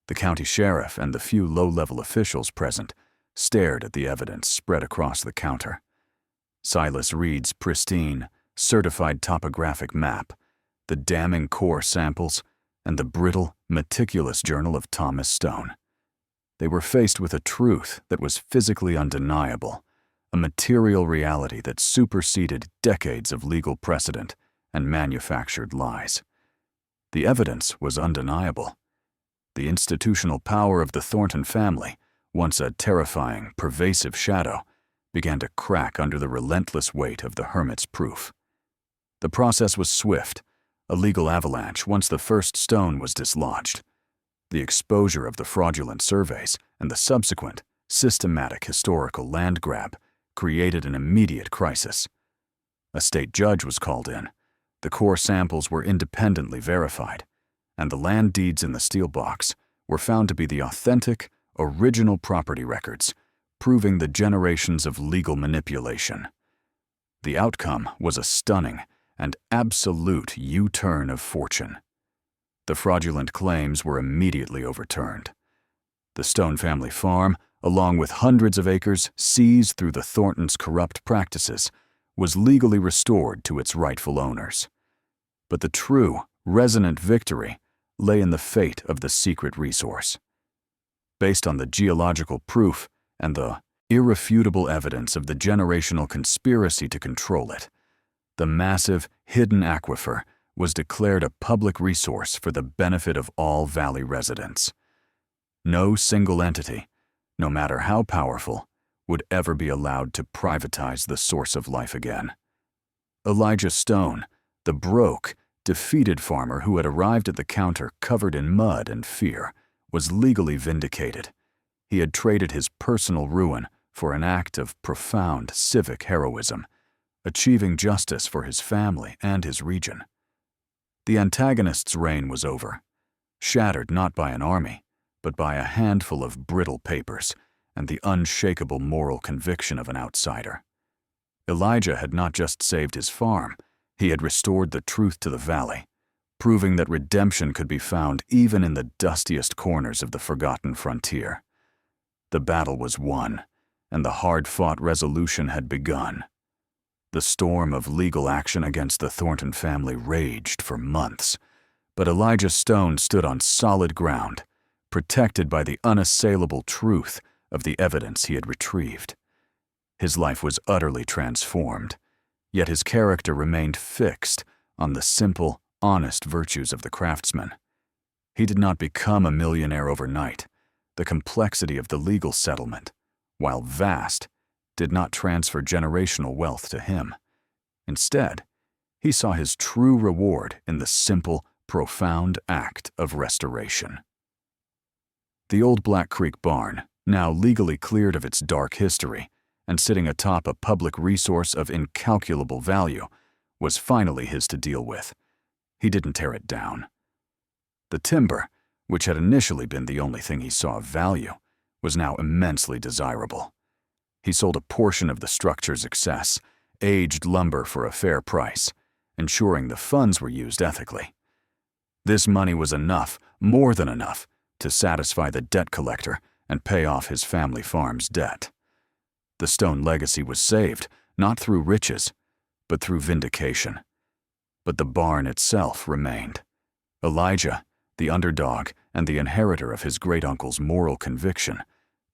The county sheriff and the few low-level officials present stared at the evidence spread across the counter. Silas Reed's pristine, certified topographic map, the damning core samples, and the brittle, meticulous journal of Thomas Stone. They were faced with a truth that was physically undeniable, a material reality that superseded decades of legal precedent and manufactured lies. The evidence was undeniable. The institutional power of the Thornton family, once a terrifying, pervasive shadow, began to crack under the relentless weight of the hermit's proof. The process was swift, a legal avalanche once the first stone was dislodged. The exposure of the fraudulent surveys and the subsequent, systematic historical land grab created an immediate crisis. A state judge was called in. The core samples were independently verified, and the land deeds in the steel box were found to be the authentic, original property records, proving the generations of legal manipulation. The outcome was a stunning and absolute U-turn of fortune. The fraudulent claims were immediately overturned. The Stone family farm, along with hundreds of acres seized through the Thorntons' corrupt practices, was legally restored to its rightful owners. But the true, resonant victory lay in the fate of the secret resource. Based on the geological proof and the irrefutable evidence of the generational conspiracy to control it, the massive, hidden aquifer was declared a public resource for the benefit of all valley residents. No single entity, no matter how powerful, would ever be allowed to privatize the source of life again. Elijah Stone, the broke, defeated farmer who had arrived at the counter covered in mud and fear, was legally vindicated. He had traded his personal ruin for an act of profound civic heroism, achieving justice for his family and his region. The antagonist's reign was over, shattered not by an army, but by a handful of brittle papers and the unshakable moral conviction of an outsider. Elijah had not just saved his farm, he had restored the truth to the valley, proving that redemption could be found even in the dustiest corners of the forgotten frontier. The battle was won, and the hard-fought resolution had begun. The storm of legal action against the Thornton family raged for months, but Elijah Stone stood on solid ground, protected by the unassailable truth of the evidence he had retrieved. His life was utterly transformed, yet his character remained fixed on the simple, honest virtues of the craftsman. He did not become a millionaire overnight. The complexity of the legal settlement, while vast, did not transfer generational wealth to him. Instead, he saw his true reward in the simple, profound act of restoration. The old Black Creek barn, now legally cleared of its dark history and sitting atop a public resource of incalculable value, was finally his to deal with. He didn't tear it down. The timber, which had initially been the only thing he saw of value, was now immensely desirable. He sold a portion of the structure's excess, aged lumber for a fair price, ensuring the funds were used ethically. This money was enough, more than enough, to satisfy the debt collector and pay off his family farm's debt. The Stone legacy was saved, not through riches, but through vindication. But the barn itself remained. Elijah, the underdog and the inheritor of his great-uncle's moral conviction,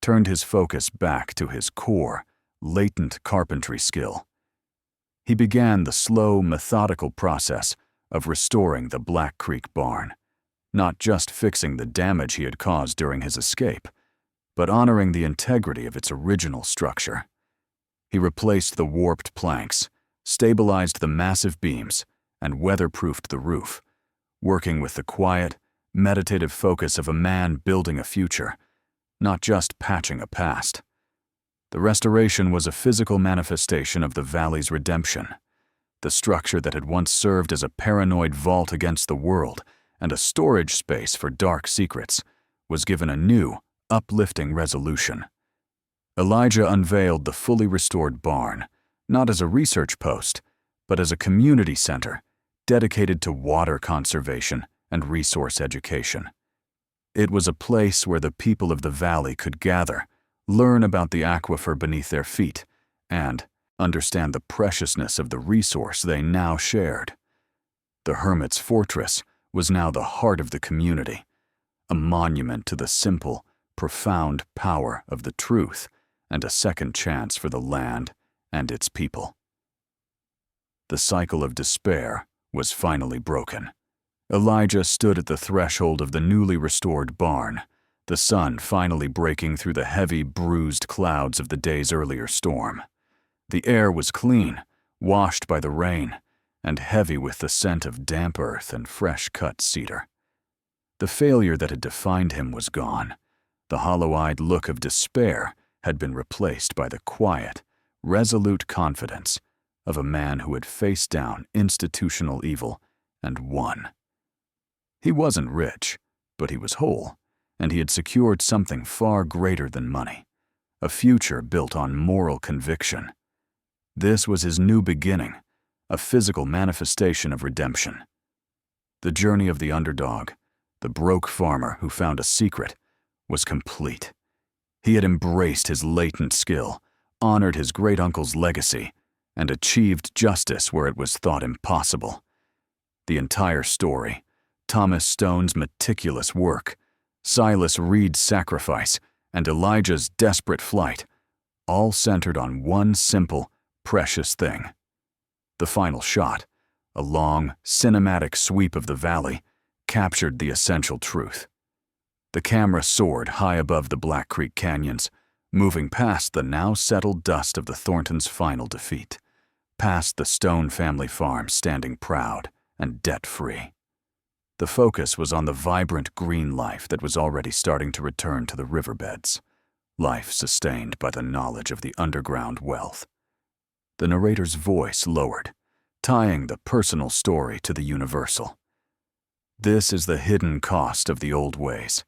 turned his focus back to his core, latent carpentry skill. He began the slow, methodical process of restoring the Black Creek barn, not just fixing the damage he had caused during his escape, but honoring the integrity of its original structure. He replaced the warped planks, stabilized the massive beams, and weatherproofed the roof, working with the quiet, meditative focus of a man building a future, not just patching a past. The restoration was a physical manifestation of the valley's redemption. The structure that had once served as a paranoid vault against the world and a storage space for dark secrets was given a new, uplifting resolution. Elijah unveiled the fully restored barn, not as a research post, but as a community center dedicated to water conservation and resource education. It was a place where the people of the valley could gather, learn about the aquifer beneath their feet, and understand the preciousness of the resource they now shared. The Hermit's Fortress was now the heart of the community, a monument to the simple, profound power of the truth and a second chance for the land and its people. The cycle of despair was finally broken. Elijah stood at the threshold of the newly restored barn, the sun finally breaking through the heavy, bruised clouds of the day's earlier storm. The air was clean, washed by the rain, and heavy with the scent of damp earth and fresh-cut cedar. The failure that had defined him was gone. The hollow-eyed look of despair had been replaced by the quiet, resolute confidence of a man who had faced down institutional evil and won. He wasn't rich, but he was whole, and he had secured something far greater than money, a future built on moral conviction. This was his new beginning, a physical manifestation of redemption. The journey of the underdog, the broke farmer who found a secret, was complete. He had embraced his latent skill, honored his great-uncle's legacy, and achieved justice where it was thought impossible. The entire story, Thomas Stone's meticulous work, Silas Reed's sacrifice, and Elijah's desperate flight, all centered on one simple, precious thing. The final shot, a long, cinematic sweep of the valley, captured the essential truth. The camera soared high above the Black Creek canyons, moving past the now settled dust of the Thorntons' final defeat, past the Stone family farm standing proud and debt-free. The focus was on the vibrant green life that was already starting to return to the riverbeds, life sustained by the knowledge of the underground wealth. The narrator's voice lowered, tying the personal story to the universal. This is the hidden cost of the old ways,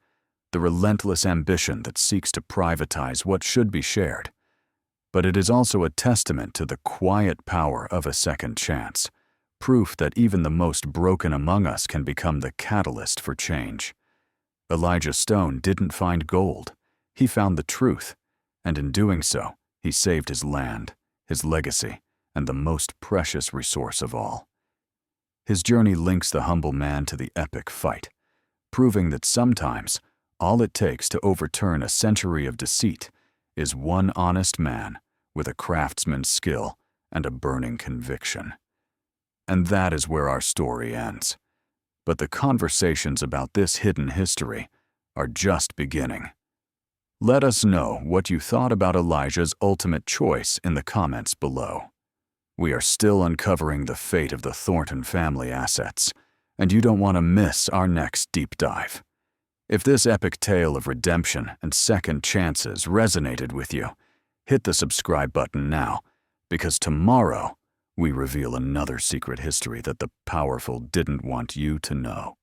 the relentless ambition that seeks to privatize what should be shared. But it is also a testament to the quiet power of a second chance, proof that even the most broken among us can become the catalyst for change. Elijah Stone didn't find gold. He found the truth, and in doing so, he saved his land, his legacy, and the most precious resource of all. His journey links the humble man to the epic fight, proving that sometimes all it takes to overturn a century of deceit is one honest man with a craftsman's skill and a burning conviction. And that is where our story ends. But the conversations about this hidden history are just beginning. Let us know what you thought about Elijah's ultimate choice in the comments below. We are still uncovering the fate of the Thornton family assets, and you don't want to miss our next deep dive. If this epic tale of redemption and second chances resonated with you, hit the subscribe button now, because tomorrow we reveal another secret history that the powerful didn't want you to know.